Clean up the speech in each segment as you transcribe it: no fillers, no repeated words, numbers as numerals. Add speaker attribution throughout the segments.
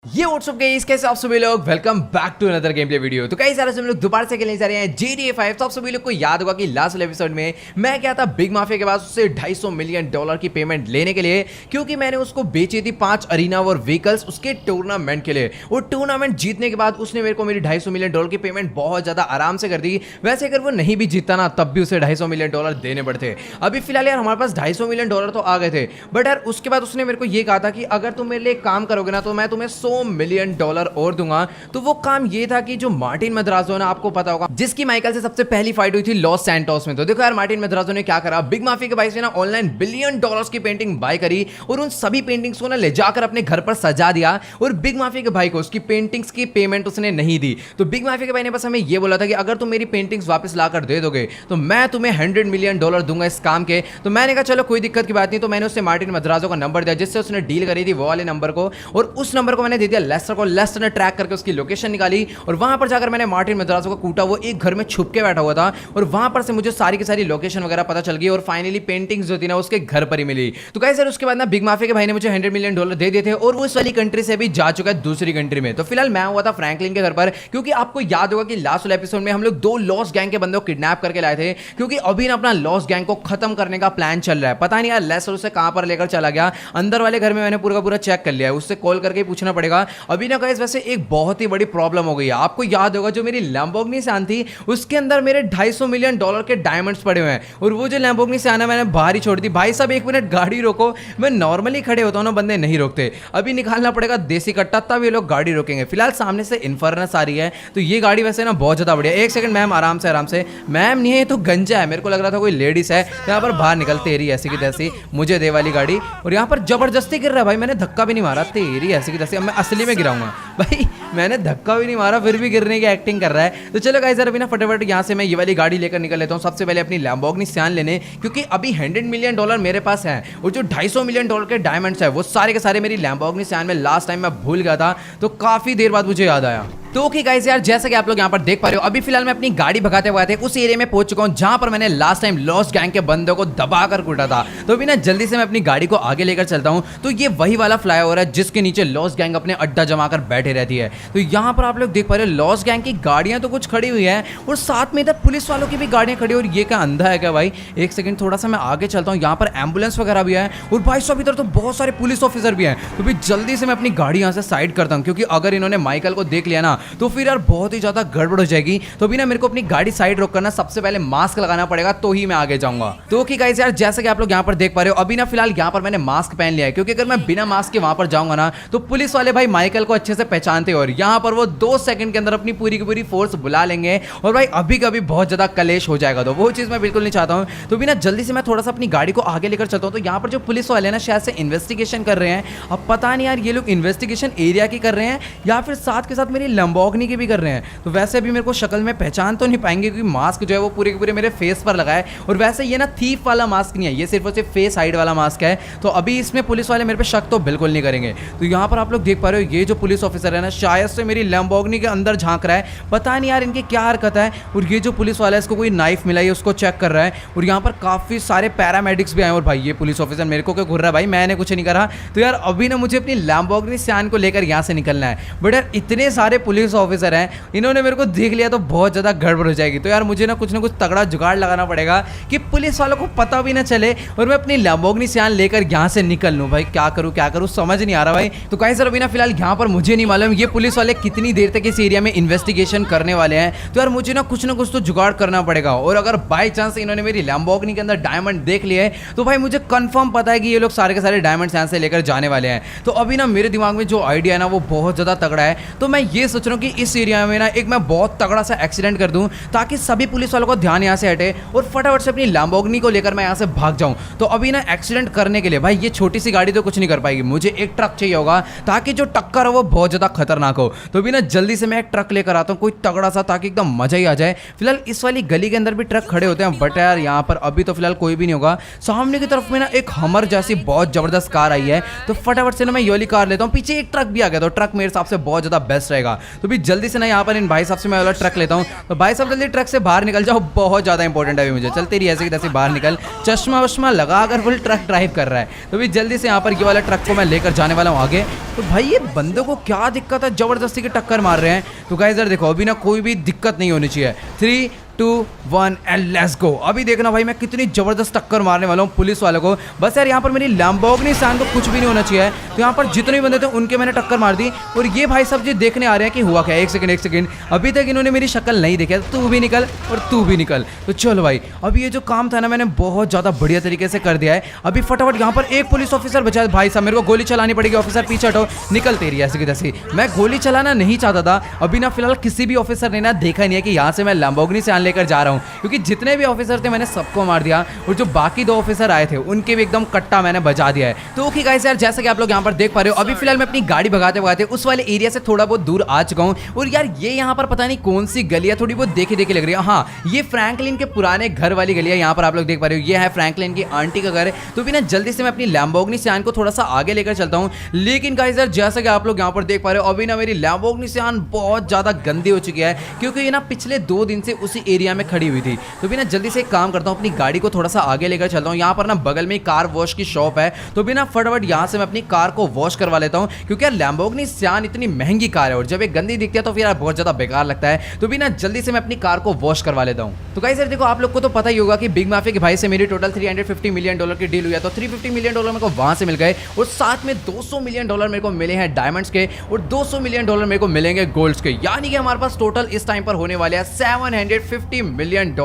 Speaker 1: ये WhatsApp guys, कैसे आप सभी लोग। Welcome back to another game play video. तो गाइस आज हम लोग दोबारा से खेलने जा रहे हैं GTA 5। तो आप सभी लोग को याद होगा कि लास्ट एपिसोड में मैं क्या था, बिग माफिया के पास उससे $250 मिलियन की पेमेंट लेने के लिए, क्योंकि मैंने उसको बेची थी 5 अरीना और व्हीकल्स उसके टूर्नामेंट के लिए। वो टूर्नामेंट जीतने के बाद उसने मेरे को मेरी $250 मिलियन की पेमेंट बहुत ज्यादा आराम से कर दी। वैसे अगर वो नहीं भी जीतता ना, तब भी उसे $250 मिलियन देने पड़ते। अभी फिलहाल यार हमारे पास $250 मिलियन तो आ गए थे, बट यार उसके बाद उसने मेरे को ये कहा था कि अगर तुम मेरे लिए काम करोगे ना, तो मैं तुम्हें $100 मिलियन और दूंगा। तो वो काम ये था कि जो मार्टिन मद्राजो है ना, आपको पता होगा, जिसकी माइकल से सबसे पहली फाइट हुई थी लॉस सैंटोस में। तो देखो यार मार्टिन मद्राजो ने क्या करा, बिग माफिया के भाई से ना ऑनलाइन $1 बिलियन की पेंटिंग बाय करी और उन सभी पेंटिंग्स को ना ले जाकर अपने घर पर सजा दिया। और बिग माफिया के भाई को उसकी पेंटिंग्स की पेमेंट उसने नहीं दी। तो बिग माफिया के भाई ने बस हमें ये बोला था कि अगर तुम मेरी पेंटिंग्स वापस लाकर दे दोगे तो मैं तुम्हें $100 मिलियन दूंगा इस काम के। तो मैंने कहा चलो कोई दिक्कत की बात नहीं। तो मैंने उससे मार्टिन मद्राजो का नंबर दिया, जिससे उसने डील करी थी, वो वाले नंबर को, और उस नंबर को मैंने दे दिया लेस्टर को। लेस्टर ने ट्रैक करके उसकी लोकेशन निकाली और वहां पर जाकर मैंने मार्टिन मद्राजो को कूटा। वो एक घर में छुप के बैठा हुआ था और वहां पर से मुझे सारी की सारी लोकेशन वगैरह पता चल गई और फाइनली पेंटिंग्स जो थी ना उसके घर पर ही मिली। तो गाइस यार उसके बाद ना बिग माफिया के भाई ने मुझे $100 मिलियन दे दिए थे और वो इस वाली कंट्री से भी जा चुका है दूसरी कंट्री में। तो फिलहाल मैं हुआ था फ्रैंकलिन के घर पर, क्योंकि आपको याद होगा कि लास्ट वाले एपिसोड में हम लोग 2 लॉस्ट गैंग के बंदों को किडनैप करके लाए थे, क्योंकि अभी ना अपना लॉस्ट गैंग को खत्म करने का प्लान चल रहा है। पता नहीं यार लेस्टर उसे कहां पर लेकर चला गया। अंदर वाले घर में मैंने पूरा का पूरा चेक कर लिया है, उससे कॉल करके पूछना पड़ेगा। अभी ना गाइस वैसे एक बहुत ही बड़ी प्रॉब्लम हो गई है। आपको याद होगा जो मेरी लैम्बोर्गिनी सैन थी, उसके अंदर मेरे $250 मिलियन के डायमंड्स पड़े हुए हैं, और वो जो लैम्बोर्गिनी सैन है मैंने बाहर ही छोड़ दी। भाई साहब 1 मिनट गाड़ी रोको। मैं नॉर्मली खड़े होता हूं ना, बंदे नहीं रोकते। अभी निकालना पड़ेगा देसी कट्टा, तब ये लोग गाड़ी रोकेंगे। फिलहाल सामने से इन्फर्नस आ रही है, तो ये गाड़ी वैसे ना बहुत ज्यादा बढ़िया। एक सेकंड मैम, आराम से। मैम नहीं है, तो गंजा है। मेरे को लग रहा था कोई लेडीज है। यहाँ पर बाहर निकल, तेरी ऐसी की तैसी, मुझे दे वाली गाड़ी। और यहाँ पर जबरदस्ती गिर रहा है भाई, मैंने धक्का भी नहीं मारा, तेरी ऐसी की तैसी। अब मैं असली में गिराऊंगा भाई, मैंने धक्का भी नहीं मारा फिर भी गिरने की एक्टिंग कर रहा है। तो चलो गाइस अभी ना फटाफट यहाँ से मैं ये वाली गाड़ी लेकर निकल लेता हूँ, सबसे पहले अपनी लैम्बोर्गिनी सैन लेने, क्योंकि अभी $100 मिलियन मेरे पास है और जो $250 मिलियन के डायमंड्स है वो सारे के सारे मेरी लैम्बोर्गिनी सैन में लास्ट टाइम मैं भूल गया था। तो काफी देर बाद मुझे याद आया। तो ओके गाइस यार, जैसा कि आप लोग यहाँ पर देख पा रहे हो, अभी फिलहाल मैं अपनी गाड़ी भगाते हुए थे उस एरिया में पहुंच चुका हूँ जहां पर मैंने लास्ट टाइम लॉस्ट गैंग के बंदों को दबाकर कूटा था। तो अभी ना जल्दी से मैं अपनी गाड़ी को आगे लेकर चलता हूँ। तो ये वही वाला फ्लाईओवर है जिसके नीचे लॉस्ट गैंग अपने अड्डा जमाकर बैठे रहती है। तो यहाँ पर आप लोग देख पा रहे हो लॉस्ट गैंग की गाड़ियां तो कुछ खड़ी हुई है और साथ में इधर पुलिस वालों की भी गाड़ियां खड़ी। और ये क्या अंधा है क्या भाई? एक सेकंड, थोड़ा सा मैं आगे चलता हूँ। यहाँ पर एम्बुलेंस वगैरह भी है और भाई साहब इधर तो बहुत सारे पुलिस ऑफिसर भी हैं। तो भी जल्दी से मैं अपनी गाड़ी यहाँ से साइड करता हूँ, क्योंकि अगर इन्होंने माइकल को देख लिया ना, तो फिर यार बहुत ही ज्यादा गड़बड़ हो जाएगी। तो अभी ना मेरे को अपनी गाड़ी साइड रोक करना, सबसे पहले मास्क लगाना पड़ेगा, तो ही मैं आगे जाऊंगा। तो ओके गाइस यार, जैसा कि आप लोग यहाँ पर देख पा रहे हो, अभी ना फिलहाल यहाँ पर मैंने मास्क पहन लिया है, क्योंकि अगर मैं बिना मास्क के वहां पर जाऊंगा ना, तो पुलिस वाले भाई माइकल को अच्छे से पहचानते हैं और यहाँ पर वो 2 सेकंड के अंदर अपनी पूरी की पूरी फोर्स बुला लेंगे और भाई अभी कभी बहुत ज्यादा कलेश हो जाएगा। तो वो चीज मैं बिल्कुल नहीं चाहता हूँ। तो बिना जल्दी से मैं थोड़ा सा अपनी गाड़ी को आगे लेकर चलता हूँ। तो यहाँ पर जो पुलिस वाले ना शायद से इन्वेस्टिगेशन कर रहे हैं। अब पता नहीं यार ये लोग इन्वेस्टिगेशन एरिया की कर रहे हैं या फिर साथ के साथ मेरी लैम्बोर्गिनी की भी कर रहे हैं। तो वैसे भी मेरे को शक्ल में पहचान तो नहीं पाएंगे, क्योंकि मास्क जो है वो पूरे के पूरे मेरे फेस पर लगा है। और वैसे ये ना थीफ वाला मास्क नहीं है, ये सिर्फ और सिर्फ फेस हाइड वाला मास्क है। तो अभी इसमें पुलिस वाले मेरे पे शक तो बिल्कुल नहीं करेंगे। तो यहाँ पर आप लोग देख पा रहे हो, ये जो पुलिस ऑफिसर है ना, शायद से मेरी लैम्बोर्गिनी के अंदर झांक रहा है। पता नहीं यार इनकी क्या हरकत है। और ये जो पुलिस वाला है, इसको कोई नाइफ मिला है, उसको चेक कर रहा है। और यहाँ पर काफी सारे पैरामेडिक्स भी आए। और भाई ये पुलिस ऑफिसर मेरे को क्या घूर रहा है भाई, मैंने कुछ नहीं करा। तो यार अभी ना मुझे अपनी लैम्बोर्गिनी सैन को लेकर यहाँ से निकलना है। बट यार इतने सारे पुलिस ऑफिसर हैं, इन्होंने मेरे को देख लिया तो बहुत ज्यादा गड़बड़ हो जाएगी। तो यार मुझे ना कुछ तगड़ा जुगाड़ लगाना पड़ेगा कि पुलिस वालों को पता भी ना चले और मैं अपनी लैम्बोर्गिनी सैन लेकर यहाँ से निकल लूं। भाई क्या करूं समझ नहीं आ रहा भाई। तो गाइस अभी ना फिलहाल यहाँ पर मुझे नहीं मालूम ये पुलिस वाले कितनी देर तक इस एरिया में इन्वेस्टिगेशन करने वाले हैं। तो यार मुझे ना कुछ तो जुगाड़ करना पड़ेगा। और अगर बाय चांस इन्होंने मेरी लैम्बोर्गिनी के अंदर डायमंड देख लिए तो भाई मुझे कंफर्म पता है कि ये लोग सारे के सारे डायमंड यहाँ से लेकर जाने वाले हैं। तो अभी ना मेरे दिमाग में जो आइडिया है ना, वो बहुत ज्यादा तगड़ा है। तो मैं ये सोच रहा हूँ कि इस एरिया में ना एक मैं बहुत तगड़ा सा एक्सीडेंट कर दूं, ताकि सभी पुलिस वालों का ध्यान यहाँ से हटे और फटाफट से अपनी लैम्बोर्गिनी को लेकर मैं यहाँ से भाग जाऊं। तो अभी ना एक्सीडेंट करने के लिए भाई ये छोटी सी गाड़ी तो कुछ नहीं कर पाएगी, मुझे एक ट्रक चाहिए होगा, ताकि जो टक्कर हो वो बहुत ज्यादा खतरनाक हो। तो अभी ना जल्दी से मैं एक ट्रक लेकर आता हूँ, कोई तगड़ा सा, ताकि एकदम मजा ही आ जाए। फिलहाल इस वाली गली के अंदर भी ट्रक खड़े होते हैं, बट यार यहाँ पर अभी तो फिलहाल कोई भी नहीं होगा। सामने की तरफ में ना एक हमर जैसी बहुत जबरदस्त कार आई है, तो फटाफट से ना मैं ये वाली कार लेता हूँ। पीछे एक ट्रक भी आ गया, तो ट्रक मेरे हिसाब से बहुत ज्यादा बेस्ट रहेगा। तो भी जल्दी से ना यहाँ पर इन भाई साहब से मैं वाला ट्रक लेता हूँ। तो भाई साहब जल्दी ट्रक से बाहर निकल जाओ, बहुत ज़्यादा इंपॉर्टेंट है अभी मुझे। चलते रही ऐसे की तैसे बाहर निकल, चश्मा वश्मा लगा कर फुल ट्रक ड्राइव कर रहा है। तो भी जल्दी से यहाँ पर ये वाला ट्रक को मैं लेकर जाने वाला हूँ आगे। तो भाई ये बंदों को क्या दिक्कत है, जबरदस्ती की टक्कर मार रहे हैं। तो गाइस इधर देखो, अभी ना कोई भी दिक्कत नहीं होनी चाहिए। 3, 2, 1 एंड लेट्स गो। अभी देखना भाई मैं कितनी जबरदस्त टक्कर मारने वाला हूँ पुलिस वालों को। बस यार यहाँ पर मेरी लैम्बोर्गिनी सैन को कुछ भी नहीं होना चाहिए। तो यहाँ पर जितने बंदे थे उनके मैंने टक्कर मार दी। और ये भाई सब जी देखने आ रहे हैं कि हुआ क्या। एक सेकंड, अभी तक इन्होंने मेरी शक्ल नहीं देखी। तू भी निकल और तू भी निकल। तो चलो भाई, अभी ये जो काम था ना मैंने बहुत ज़्यादा बढ़िया तरीके से कर दिया है। अभी फटाफट यहाँ पर एक पुलिस ऑफिसर बचा है। भाई साहब मेरे को गोली चलानी पड़ेगी। ऑफिसर पीछे हटो, निकल तेरी ऐसी की तैसी। मैं गोली चलाना नहीं चाहता था। अभी ना फिलहाल किसी भी ऑफिसर ने ना देखा नहीं है कि यहाँ से मैं लैम्बोर्गिनी सैन लेकर जा रहा हूँ, क्योंकि जितने भी ऑफिसर थे मैंने सबको मार दिया। और जो बाकी 2 ऑफिसर आए थे उनके भी एकदम कट्टा मैंने बजा दिया है। तो ओके गाइस यार, जैसा कि आप लोग यहाँ पर देख पा रहे हो, अभी फिलहाल मैं अपनी गाड़ी भगाते भगाते उस वाले एरिया से थोड़ा बहुत दूर आ चुका हूँ। और यार ये यहाँ पर पता नहीं कौन सी गली है, थोड़ी बहुत देखी देखी लग रही है। हाँ, ये फ्रैंकलिन के पुराने घर वाली गली है। यहाँ पर आप लोग देख पा रहे हो, ये है फ्रैंकलिन की आंटी का घर है। तो भी ना जल्दी से मैं अपनी लैम्बोर्गिनी सैन को थोड़ा सा आगे लेकर चलता हूँ। लेकिन गाइस यार जैसा कि आप लोग यहाँ पर देख पा रहे हो, अभी ना मेरी लैम्बोर्गिनी सैन बहुत ज्यादा गंदी हो चुकी है, क्योंकि ये ना पिछले 2 दिन से उसी एरिया में खड़ी हुई थी। तो भी ना जल्दी से एक काम करता हूँ, अपनी गाड़ी को थोड़ा सा आगे लेकर चलता हूँ। यहाँ पर ना बगल में कार वॉश की शॉप है। तो भी ना फटाफट यहाँ से मैं अपनी कार को वॉश करवा लेता हूँ, क्योंकि यार लैम्बोर्गिनी सैन इतनी महंगी कार है और जब ये गंदी दिखती है तो फिर यार बहुत ज्यादा बेकार लगता है। तो भी ना जल्दी से मैं अपनी कार को वॉश करवा लेता हूँ। तो गाइस यार देखो, आप लोग को तो पता ही होगा कि बिग माफिया के भाई से मेरी टोटल $350 मिलियन की डील हुई है। तो $350 मिलियन मेरे को वहां से मिल गए और साथ में $200 मिलियन मेरे को मिले हैं डायमंड्स के और $200 मिलियन मेरे को मिलेंगे गोल्ड्स के। यानी कि हमारे पास टोटल इस टाइम पर होने वाले हैं $750 मिलियन,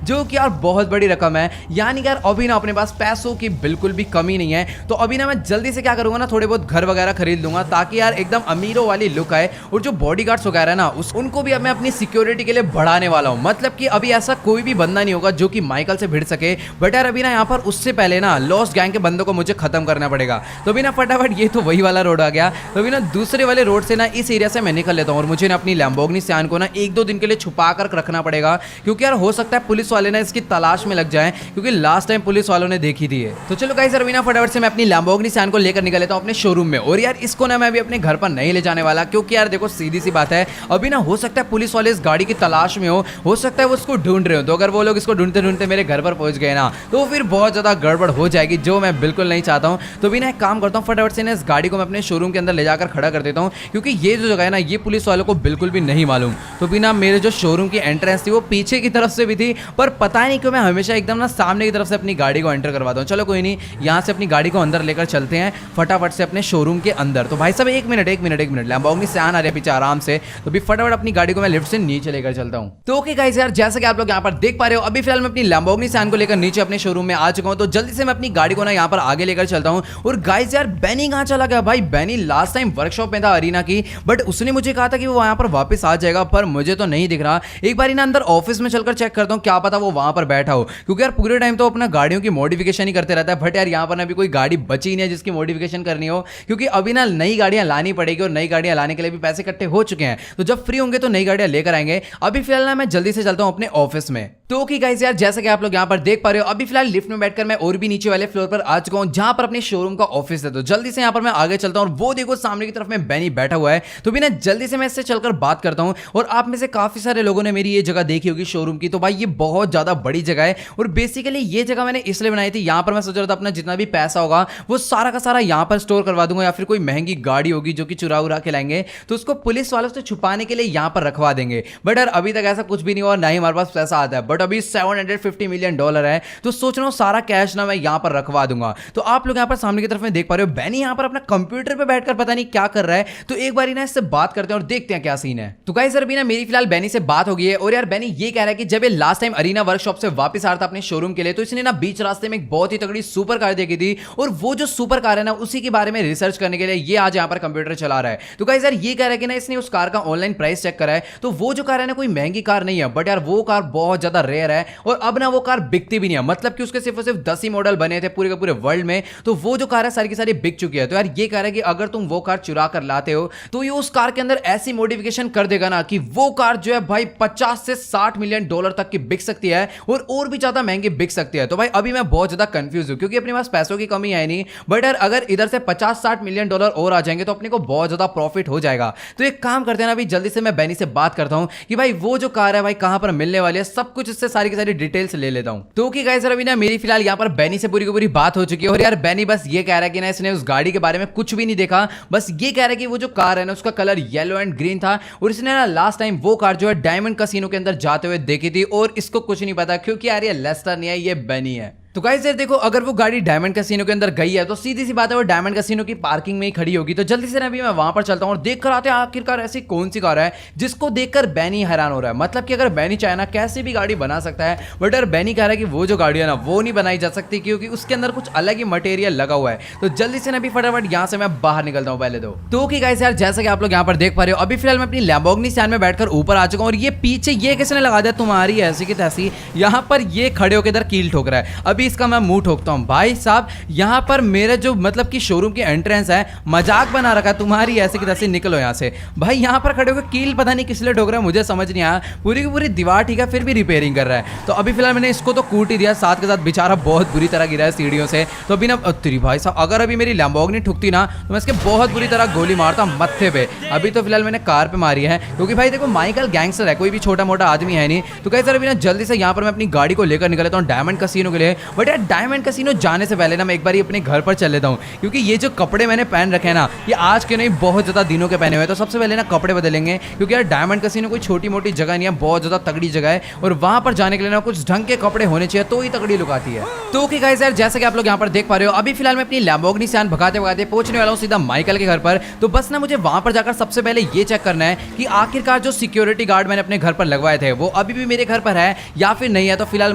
Speaker 1: जो कि यार बहुत बड़ी रकम है। यानी कि यार अभी ना अपने पास पैसों की बिल्कुल भी कमी नहीं है। तो अभी ना मैं जल्दी से क्या करूंगा ना, थोड़े बहुत घर वगैरह खरीद लूंगा, ताकि यार एकदम अमीरों वाली लुक आए। और जो बॉडीगार्ड्स वगैरह ना उनको भी अब मैं अपनी सिक्योरिटी के लिए बढ़ाने वाला हूं। मतलब कि अभी ऐसा कोई भी बंदा नहीं होगा जो कि माइकल से भिड़ सके। बट यार अभी ना यहाँ पर उससे पहले ना लॉस्ट गैंग के बंदों को मुझे खत्म करना पड़ेगा। तो अभी ना फटाफट ये तो वही वाला रोड आ गया। तो अभी ना दूसरे वाले रोड से ना इस एरिया से मैं निकल लेता हूँ और मुझे ना अपनी लैम्बोर्गिनी सैन को ना 1-2 दिन के लिए छुपा कर रखना पड़ेगा, क्योंकि यार हो सकता है पुलिस वाले ना इसकी तलाश में लग जाएं, क्योंकि लास्ट टाइम पुलिस वालों ने देखी थी। तो चलो गाइस अभी ना फटाफट से मैं अपनी लैम्बोर्गिनी सैन को लेकर निकल लेता हूँ अपने शोरूम में। और यार इसको ना मैं अभी अपने घर पर नहीं ले जाने वाला, क्योंकि यार देखो सीधी सी बात है, अभी ना हो सकता है पुलिस वाले इस गाड़ी की तलाश में हो सकता है वो उसको ढूंढ रहे हो। तो अगर वो लोग इसको ढूंढते ढूंढते मेरे घर पर पहुंच गए ना, तो फिर बहुत ज्यादा गड़बड़ हो जाएगी, जो मैं बिल्कुल नहीं चाहता हूँ। तो भी ना एक काम करता हूँ, फटाफट से ना इस गाड़ी को मैं अपने शोरूम के अंदर ले जाकर खड़ा कर देता हूँ, क्योंकि ये जो जगह है ना ये पुलिस वालों को बिल्कुल भी नहीं मालूम। तो बिना मेरे जो शोरूम की एंट्रेंस थी वो पीछे की तरफ से भी थी, पर पता नहीं क्यों मैं हमेशा एकदम ना सामने की तरफ से अपनी गाड़ी को एंटर करवाता हूँ। चलो कोई नहीं, यहाँ से अपनी गाड़ी को अंदर लेकर चलते हैं फटाफट से अपने शोरूम के अंदर। तो भाई साहब एक मिनट लैम्बोर्गिनी सैन आ रही है पीछे आराम से। तो भी फटाफट अपनी गाड़ी को मैं लिफ्ट से नीचे लेकर चलता हूँ। तो ओके गाइस यार, जैसा कि आप लोग यहाँ पर देख पा रहे हो, अभी फिलहाल मैं अपनी लैम्बोर्गिनी सैन को लेकर नीचे अपने शोरूम में आ चुका हूँ। तो जल्दी से मैं अपनी गाड़ी को ना यहाँ पर आगे लेकर चलता हूँ। और गाइस यार बेनी कहाँ चला गया भाई? बेनी लास्ट टाइम वर्कशॉप में था अरीना की, बट उसने मुझे कहा था कि वो वहां पर वापस आ जाएगा, पर मुझे तो नहीं दिख रहा। एक बार ना अंदर ऑफिस में चलकर चेक करता हूँ, क्या पता वो वहां पर बैठा हो, क्योंकि यार पूरे टाइम तो अपना गाड़ियों की मॉडिफिकेशन ही करते रहता है। बट यार यहाँ पर अभी कोई गाड़ी बची नहीं है जिसकी मॉडिफिकेशन करनी हो, क्योंकि अभी ना नई गाड़ियां लानी पड़ेगी और नई गाड़ियां लाने के लिए भी पैसे इकट्ठे हो चुके हैं। तो जब फ्री होंगे तो नई गाड़ियां लेकर आएंगे। अभी फिलहाल ना मैं जल्दी से चलता हूं अपने ऑफिस में। तो ओके गाइस यार, जैसा कि आप लोग यहाँ पर देख पा रहे हो, अभी फिलहाल लिफ्ट में बैठकर मैं और भी नीचे वाले फ्लोर पर आ चुका हूँ, जहां पर अपने शोरूम का ऑफिस है। तो जल्दी से यहाँ पर मैं आगे चलता हूँ और वो देखो सामने की तरफ में बेनी बैठा हुआ है। तो भी ना जल्दी से मैं इससे चलकर बात करता हूँ। और आप में से काफी सारे लोगों ने मेरी ये जगह देखी होगी शोरूम की। तो भाई ये बहुत ज्यादा बड़ी जगह है और बेसिकली ये जगह मैंने इसलिए बनाई थी, यहाँ पर मैं सोच रहा था अपना जितना भी पैसा होगा वो सारा का सारा यहाँ पर स्टोर करवा दूंगा, या फिर कोई महंगी गाड़ी होगी जो कि चुरा उरा के लाएंगे तो उसको पुलिस वालों से छुपाने के लिए यहाँ पर रखवा देंगे। बट यार अभी तक ऐसा कुछ भी नहीं हुआ, ना ही हमारे पास पैसा आता है। बट अभी $750 मिलियन है, तो सोच रहा हूँ सारा कैश ना मैं यहाँ पर रखवा दूंगा। तो आप लोग यहाँ पर सामने की तरफ में देख पा रहे हो, बेनी यहाँ पर अपना कंप्यूटर पे बैठकर पता नहीं क्या कर रहा है। तो एक बार ना इससे बात करते हैं और देखते हैं क्या सीन है। तो गाइस सर अभी ना मेरी फिलहाल बेनी से बात हो गई है। और यार बेनी ये कह रहा है कि जब ये लास्ट टाइम अरीना वर्कशॉप से वापस आ रहा था अपने शोरूम के लिए, तो इसने ना बीच रास्ते में एक बहुत ही तगड़ी सुपर कार देखी थी, और वो जो सुपर कार है ना उसी के बारे में रिसर्च करने के लिए ये आज यहाँ पर कंप्यूटर चला रहा है। तो गाइस यार ये कह रहा है कि ना इसने उस कार का ऑनलाइन प्राइस चेक करा है, तो वो जो कार है ना कोई महंगी कार नहीं है, बट यार वो कार बहुत ज्यादा रेयर है और अब ना वो कार बिकती भी नहीं है, मतलब कि उसके सिर्फ और सिर्फ 10 ही मॉडल बने थे पूरे के पूरे वर्ल्ड में, तो वो जो कार है सारी की सारी बिक चुकी है। तो यार ये कार है कि अगर तुम वो कार चुरा कर लाते हो तो ये उस कार के अंदर ऐसी मॉडिफिकेशन कर देगा ना कि वो कार जो है भाई 50 से 60 मिलियन डॉलर तक की बिक सकती है और भी ज्यादा महंगी बिक सकती है। तो भाई अभी मैं बहुत ज्यादा कंफ्यूज हूं क्योंकि अपने पास पैसों की कमी है नहीं, बट यार अगर इधर से 50-60 मिलियन डॉलर और आ जाएंगे तो अपने को बहुत ज्यादा प्रॉफिट हो जाएगा। तो एक काम करते हैं ना, अभी जल्दी से मैं बेनी से बात करता हूं कि भाई वो जो कार है भाई कहां पर मिलने वाली है, सब कुछ इससे सारी की सारी डिटेल्स ले लेता हूं। तो कि गाइस अभी ना मेरी फिलहाल यहां पर बेनी से पूरी की पूरी बात हो चुकी है और यार बेनी बस ये कह रहा है कि ना इसने उस गाड़ी के बारे में कुछ भी नहीं देखा, बस ये कह रहा है कि वो जो कार है ना उसका कलर येलो एंड ग्रीन था और इसने ना लास्ट टाइम वो कार जो है डायमंड कैसीनो के अंदर जाते हुए देखी थी और इसको कुछ नहीं पता क्योंकि यार ये लेस्टर नहीं है, ये बेनी है। तो गाइस यार देखो, अगर वो गाड़ी डायमंड कैसीनो के अंदर गई है तो सीधी सी बात है वो डायमंड कैसीनो की पार्किंग में ही खड़ी होगी। तो जल्दी से ना अभी मैं वहां पर चलता हूं और देख कर आते हैं आखिरकार ऐसी कौन सी कार है जिसको देखकर बेनी हैरान हो रहा है। मतलब कि अगर बेनी चाहे ना कैसी भी गाड़ी बना सकता है, बट यार बेनी कह रहा है कि वो जो गाड़ी है ना वो नहीं बनाई जा सकती क्योंकि उसके अंदर कुछ अलग ही मटेरियल लगा हुआ है। तो जल्दी से ना अभी फटाफट यहाँ से मैं बाहर निकलता हूँ पहले तो कि गाइस यार जैसा कि आप लोग यहाँ पर देख पा रहे हो, अभी फिलहाल मैं अपनी लैम्बोर्गिनी सियान में बैठकर ऊपर आ चुका हूँ और ये पीछे ये किसने लगा दिया तुम्हारी ऐसी की तैसी, यहाँ पर ये खड़े होकर इधर कील ठोक रहा है। अभी इसका मैं मुंह ठोक भाई साहब, यहाँ पर मेरे जो मतलब कि शोरूम की एंट्रेंस है मजाक बना रखा है तुम्हारी ऐसे की तैसे, निकलो यहाँ से। भाई यहाँ पर खड़े होकर कील पता नहीं किस लिए ठोक रहा है मुझे समझ नहीं आया, पूरी की पूरी दीवार ठीक है फिर भी रिपेयरिंग कर रहा है। तो अभी फिलहाल मैंने इसको तो कूट ही दिया, साथ के साथ बेचारा बहुत बुरी तरह गिरा है सीढ़ियों से। तो अभी ना तेरी भाई साहब अगर अभी मेरी लैम्बोर्गिनी ठुकती ना तो मैं इसके बहुत बुरी तरह गोली मारता मत्थे पे। अभी तो फिलहाल मैंने कार पे मारी है क्योंकि भाई देखो माइकल गैंगस्टर है, कोई भी छोटा मोटा आदमी है नहीं। तो कहीं सर अभी ना जल्दी से यहाँ पर मैं अपनी गाड़ी को लेकर निकलता हूँ डायमंड कैसीनो के लिए। बट यार डायमंड कैसीनो जाने से पहले ना मैं एक बार अपने घर पर चल लेता हूँ क्योंकि ये जो कपड़े मैंने पहन रखे हैं ना ये आज के नहीं बहुत ज्यादा दिनों के पहने हुए हैं। तो सबसे पहले ना कपड़े बदलेंगे क्योंकि यार डायमंड कैसीनो कोई छोटी मोटी जगह नहीं है, बहुत ज्यादा तगड़ी जगह है और वहां पर जाने के लिए ना कुछ ढंग के कपड़े होने चाहिए तो ही तगड़ी लुक आती है। तो कि गाइस यार जैसे कि आप लोग यहाँ पर देख पा रहे हो, अभी फिलहाल मैं अपनी लैम्बोर्गिनी सियान भगाते भगाते पहुंचने वाला हूँ सीधा माइकल के घर पर। तो बस ना मुझे वहां पर जाकर सबसे पहले ये चेक करना है कि आखिरकार जो सिक्योरिटी गार्ड मैंने अपने घर पर लगवाए थे वो अभी भी मेरे घर पर है या फिर नहीं है। तो फिलहाल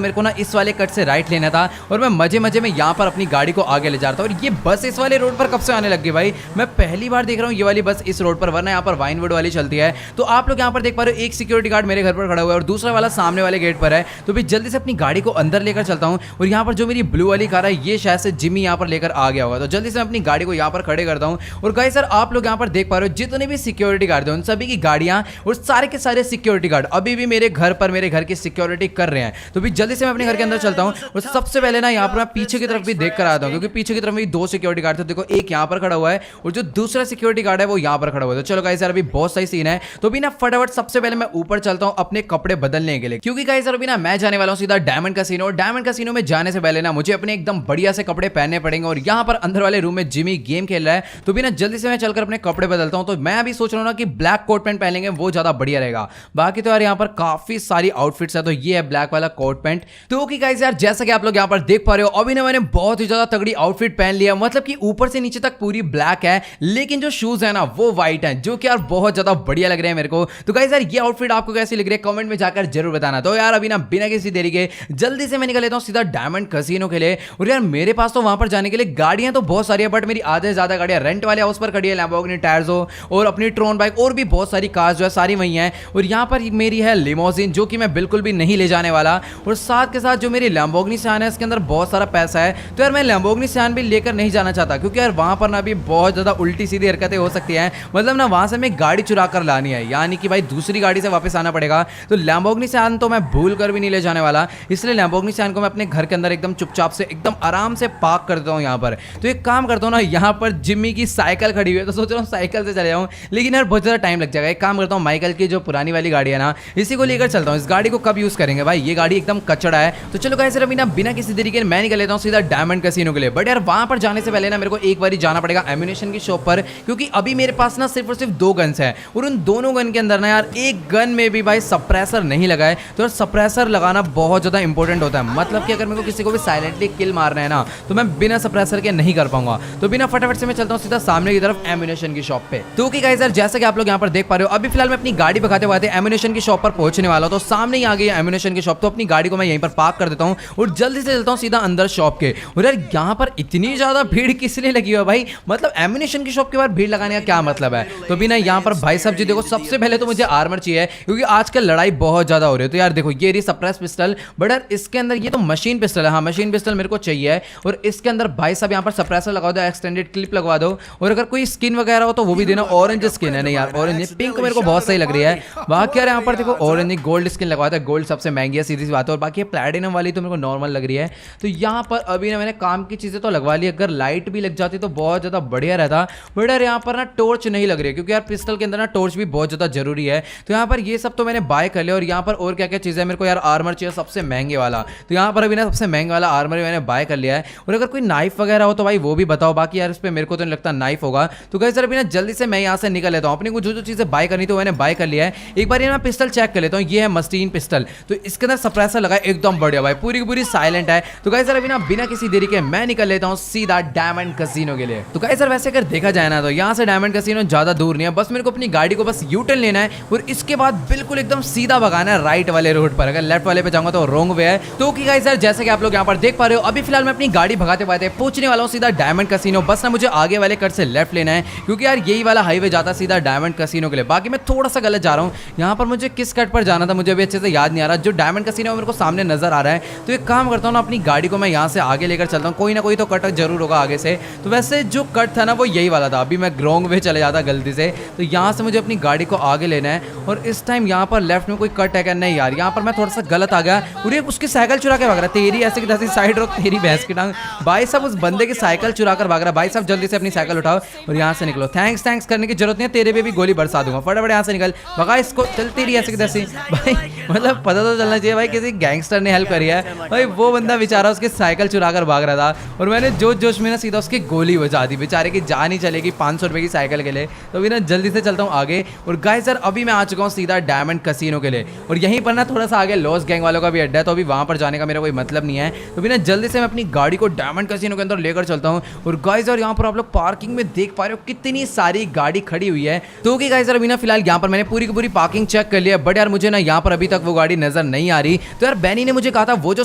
Speaker 1: मेरे को ना इस वाले कट से राइट लेना था और मैं मजे मजे में यहाँ पर अपनी गाड़ी को आगे ले जा रहा था। और ये बस इस वाले रोड पर कब से आने लग गई भाई, मैं पहली बार देख रहा हूँ ये वाली बस इस रोड पर, वरना यहाँ पर वाइनवुड वाली चलती है। तो आप लोग यहाँ पर देख पा रहे हो एक सिक्योरिटी गार्ड मेरे घर पर खड़ा हुआ है और दूसरा वाला सामने वाले गेट पर है। तो भी जल्दी से अपनी गाड़ी को अंदर लेकर चलता हूँ और यहाँ पर जो मेरी ब्लू वाली कार है ये शायद से जिम्मी यहाँ पर लेकर आ गया होगा। तो जल्दी से अपनी गाड़ी को यहाँ पर खड़े करता हूँ। और गाइस सर आप लोग यहाँ पर देख पा रहे हो जितने भी सिक्योरिटी गार्ड हैं उन सभी की गाड़ियाँ और सारे के सारे सिक्योरिटी गार्ड अभी भी मेरे घर पर मेरे घर की सिक्योरिटी कर रहे हैं। तो भी जल्दी से मैं अपने घर के अंदर चलता हूँ और सबसे पहले ना यहाँ पर मैं पीछे की तरफ भी देख कर आता हूँ क्योंकि पीछे की तरफ मेरी दो सिक्योरिटी गार्ड थे। देखो एक यहाँ पर खड़ा हुआ है और जो दूसरा सिक्योरिटी गार्ड है वो यहाँ पर खड़ा हुआ है। तो चलो गाइस यार अभी बहुत सही सीन है। तो भी ना फटाफट सबसे पहले मैं ऊपर चलता हूँ अपने कपड़े बदलने के लिए क्योंकि गाइस यार अभी ना मैं जाने वाला हूँ सीधा डायमंड कैसीनो। और डायमंड कैसीनो में जाने से पहले ना मुझे अपने एकदम बढ़िया से कपड़े पहनने पड़ेंगे और यहाँ पर अंदर वाले रूम में जिमी गेम खेल रहा है। तो भी ना जल्दी से मैं चलकर अपने कपड़े बदलता हूँ। तो मैं अभी सोच रहा हूँ ना कि ब्लैक कोट पैंट पहनेंगे वो ज्यादा बढ़िया रहेगा। बाकी तो यार यहाँ पर काफी सारी आउटफिट्स है। तो ये है ब्लैक वाला कोट पैंट। तो गाइस यार जैसा कि आप लोग यहाँ पर देख पा रहे हो अभी ना मैंने बहुत ही ज्यादा तगड़ी आउटफिट पहन लिया, मतलब कि ऊपर से नीचे तक पूरी ब्लैक है लेकिन जो शूज है ना वो व्हाइट है, जो कि यार बहुत ज्यादा बढ़िया लग रहे हैं मेरे को। तो गाइस यार ये आउटफिट आपको कैसी लग रही है कमेंट में जाकर जरूर बताना। तो यार अभी ना बिना किसी देरी के जल्दी से मैं निकल लेता हूँ सीधा डायमंड कैसीनो के लिए। और यार मेरे पास तो वहां पर जाने के लिए गाड़ियां तो बहुत सारी है बट मेरी आधे से ज्यादा गाड़ियां रेंट वाले हाउस पर खड़ी है, लैम्बोर्गिनी टायर्सो और अपनी ट्रोन बाइक और भी बहुत सारी कार्स जो है सारी वही हैं। और यहाँ पर मेरी है लिमोजिन जो कि मैं बिल्कुल भी नहीं ले जाने वाला। और साथ के साथ जो मेरी लैम्बोर्गिनी सियान है इसके अंदर बहुत सारा पैसा है। तो यार मैं लैम्बोर्गिनी सियान भी लेकर नहीं जाना चाहता क्योंकि यार वहां पर ना भी बहुत ज्यादा उल्टी सीधी हरकतें हो सकती हैं। मतलब ना वहां से मैं गाड़ी चुरा कर लानी है, यानी कि भाई दूसरी गाड़ी से वापस आना पड़ेगा। तो लैम्बोर्गिनी सियान तो मैं भूल कर भी नहीं ले जाने वाला, इसलिए लैम्बोर्गिनी सियान को मैं अपने घर के अंदर एकदम चुपचाप से एकदम आराम से पार्क कर देता हूँ यहाँ पर। तो एक काम करता हूँ ना, यहाँ पर जिम्मी की साइकिल खड़ी हुई है तो सोच रहा हूँ साइकिल से चले जाऊँ, लेकिन यार बहुत ज़्यादा टाइम लग जाएगा। एक काम करता हूँ माइकल की जो पुरानी वाली गाड़ी है ना इसी को लेकर चलता हूँ। इस गाड़ी को कब यूज़ करेंगे भाई, ये गाड़ी एकदम कचड़ा है। तो चलो गाइस अभी ना बिना किसी तरीके से मैं निकल लेता हूँ सीधा डायमंड कैसीनो के लिए। बट यार वहाँ पर जाने से पहले ना मेरे को एक बार जाना पड़ेगा एम्यूनेशन की शॉप पर, क्योंकि अभी मेरे पास ना सिर्फ और सिर्फ 2 गन्स हैं और उन दोनों गन के अंदर ना यार एक गन में भी भाई सप्रेसर नहीं लगा है। तो यार सप्रेसर लगाना बहुत ज़्यादा इंपॉर्टेंट होता है, मतलब कि अगर मेरे को किसी को भी साइलेंटली किल मारना है ना तो मैं बिना सप्रेसर के नहीं कर पाऊंगा। तो बिना फटाफट से मैं चलता हूँ सीधा सामने की तरफ एम्यूनेशन की शॉप पे। तो गाइस यार जैसा कि आप लोग यहाँ पर देख पा रहे हो अभी फिलहाल मैं अपनी गाड़ी भगाते भगाते एम्यूनेशन की शॉप पर पहुंचने वाला हूँ। तो सामने ही आ गई एम्यूनेशन की शॉप, तो अपनी गाड़ी को मैं यहीं पर पार्क कर देता हूँ और जल्दी से चलता हूँ सीधा अंदर शॉप के। और यार यहाँ पर इतनी ज्यादा भीड़ किस लिए लगी है भाई, मतलब एम्युनिशन की शॉप के बाहर भीड़ लगाने का क्या मतलब है। तो भी ना यहाँ पर भाई साहब जी देखो, सबसे पहले तो मुझे आर्मर चाहिए क्योंकि आजकल लड़ाई बहुत ज्यादा हो रही है। तो यार देखो ये रही सप्रेस पिस्टल, बट यार इसके अंदर ये तो मशीन पिस्टल है, हाँ मशीन पिस्टल मेरे को चाहिए। और इसके अंदर भाई साहब यहाँ पर सप्रेसर लगा दो, एक्सटेंडेड क्लिप लगवा दो, और अगर कोई स्किन वगैरह हो तो वो भी देना। ऑरेंज स्किन है, नहीं यार ऑरेंज, पिंक मेरे को बहुत सही लग रही है। बाकी यार यहाँ पर देखो ऑरेंज गोल्ड स्किन लगवाता है, गोल्ड सबसे महंगी है, सीधी सी बात है। और बाकी प्लैटिनम वाली तो मेरे को नॉर्मल लग रही है। तो यहाँ पर अभी ना मैंने काम की चीजें तो लगवा ली, अगर लाइट भी लग जाती तो बहुत ज्यादा बढ़िया रहता। बट यार यहाँ पर ना टॉर्च नहीं लग रही है, क्योंकि यार पिस्टल के अंदर ना टॉर्च भी बहुत ज्यादा जरूरी है। तो यहाँ पर ये सब तो मैंने बाय कर लिया। और यहाँ पर और क्या क्या चीजें मेरे को यार आर्मर चाहिए सबसे महंगे वाला, तो यहाँ पर अभी ना सबसे महंगा वाला आर्मर मैंने बाय कर लिया है। और अगर कोई नाइफ वगैरह हो तो भाई वो भी बताओ, बाकी यार इस पर मेरे को तो नहीं लगता नाइफ होगा। तो गाइस अभी ना जल्दी से मैं यहाँ से निकल लेता हूँ, अपनी को जो जो चीजें बाय करनी थी मैंने बाय कर लिया है। एक बार ये मैं पिस्टल चेक कर लेता हूँ, ये है मस्टीन पिस्टल, तो इसके अंदर सप्रेसर लगा एकदम बढ़िया भाई, पूरी की पूरी साइलेंट है। तो गाइस अभी ना बिना किसी देरी के मैं निकल लेता हूँ सीधा डायमंड कैसीनो के लिए। तो गाइस सर वैसे अगर देखा जाए ना तो यहाँ से डायमंड कैसीनो ज्यादा दूर नहीं है, बस मेरे को अपनी गाड़ी को बस यू टर्न लेना है और इसके बाद बिल्कुल एकदम सीधा भगाना है राइट वाले रोड पर। अगर लेफ्ट वाले पे जाऊंगा तो रॉन्ग वे है। तो कि गाइस सर जैसे कि आप लोग यहाँ पर देख पा रहे हो, अभी फिलहाल मैं अपनी गाड़ी भगाते भगाते पहुंचने वाला हूँ सीधा डायमंड कैसीनो। बस ना मुझे आगे वाले कट से लेफ्ट लेना है, क्योंकि यार यही वाला हाईवे जाता है सीधा डायमंड कैसीनो के लिए। बाकी मैं थोड़ा सा गलत जा रहा हूँ, यहाँ पर मुझे किस कट पर जाना था मुझे अभी अच्छे से याद नहीं आ रहा। जो डायमंड कैसीनो मेरे को सामने नजर आ रहा है, तो एक काम करता हूँ ना, अपनी गाड़ी को मैं यहाँ से आगे लेकर चलता हूँ, कोई ना कोई तो कट जरूर होगा आगे से। तो वैसे जो कट था ना वो यही वाला था, अभी मैं रॉन्ग वे चले जाता गलती से। तो यहाँ से मुझे अपनी गाड़ी को आगे लेना है और इस टाइम यहाँ पर लेफ्ट में कोई कट है क्या, नहीं यार यहाँ पर मैं थोड़ा सा गलत आ गया। पूरी उसकी साइकिल चुरा के भाग रहा है, तेरी ऐसे की तैसी साइड रोक, तेरी भैंस की टांग। भाई साहब उस बंदे की साइकिल चुरा कर भाग रहा है। भाई साहब जल्दी से अपनी साइकिल उठाओ और यहाँ से निकलो। थैंक्स थैंक्स करने की जरूरत नहीं है, तेरे पे भी गोली बरसा दूंगा, फटाफट यहाँ से निकल, भगा इसको, चल तेरी ऐसे की तैसी। भाई मतलब पता तो चलना चाहिए भाई किसी गैंगस्टर ने हेल्प करी है। भाई वो बंदा बेचारा उसकी साइकिल चुरा कर भाग रहा था और मैंने जोश जोश में ना सीधा उसकी गोली बजा दी, बेचारे की जान ही चलेगी 500 रुपए की साइकिल के लिए। तो अभी ना जल्दी से चलता हूँ आगे। और गाइस सर अभी मैं आ चुका हूँ सीधा डायमंड कैसीनो के लिए, और यहीं पर ना थोड़ा सा आगे लॉस गैंग वालों का भी अड्डा है, तो अभी वहां पर जाने का मेरा कोई मतलब नहीं है। तो अभी ना जल्दी से मैं अपनी गाड़ी को डायमंड कैसीनो के अंदर लेकर चलता हूँ। और गाइस और यहाँ पर आप लोग पार्किंग में देख पा रहे हो कितनी सारी गाड़ी खड़ी हुई है। तो कि गाइस अभी ना फिलहाल यहाँ पर मैंने पूरी की पूरी पार्किंग चेक कर लिया, बट यार मुझे ना यहाँ पर अभी तक वो गाड़ी नजर नहीं आ रही। तो यार बैनी ने मुझे कहा था वो जो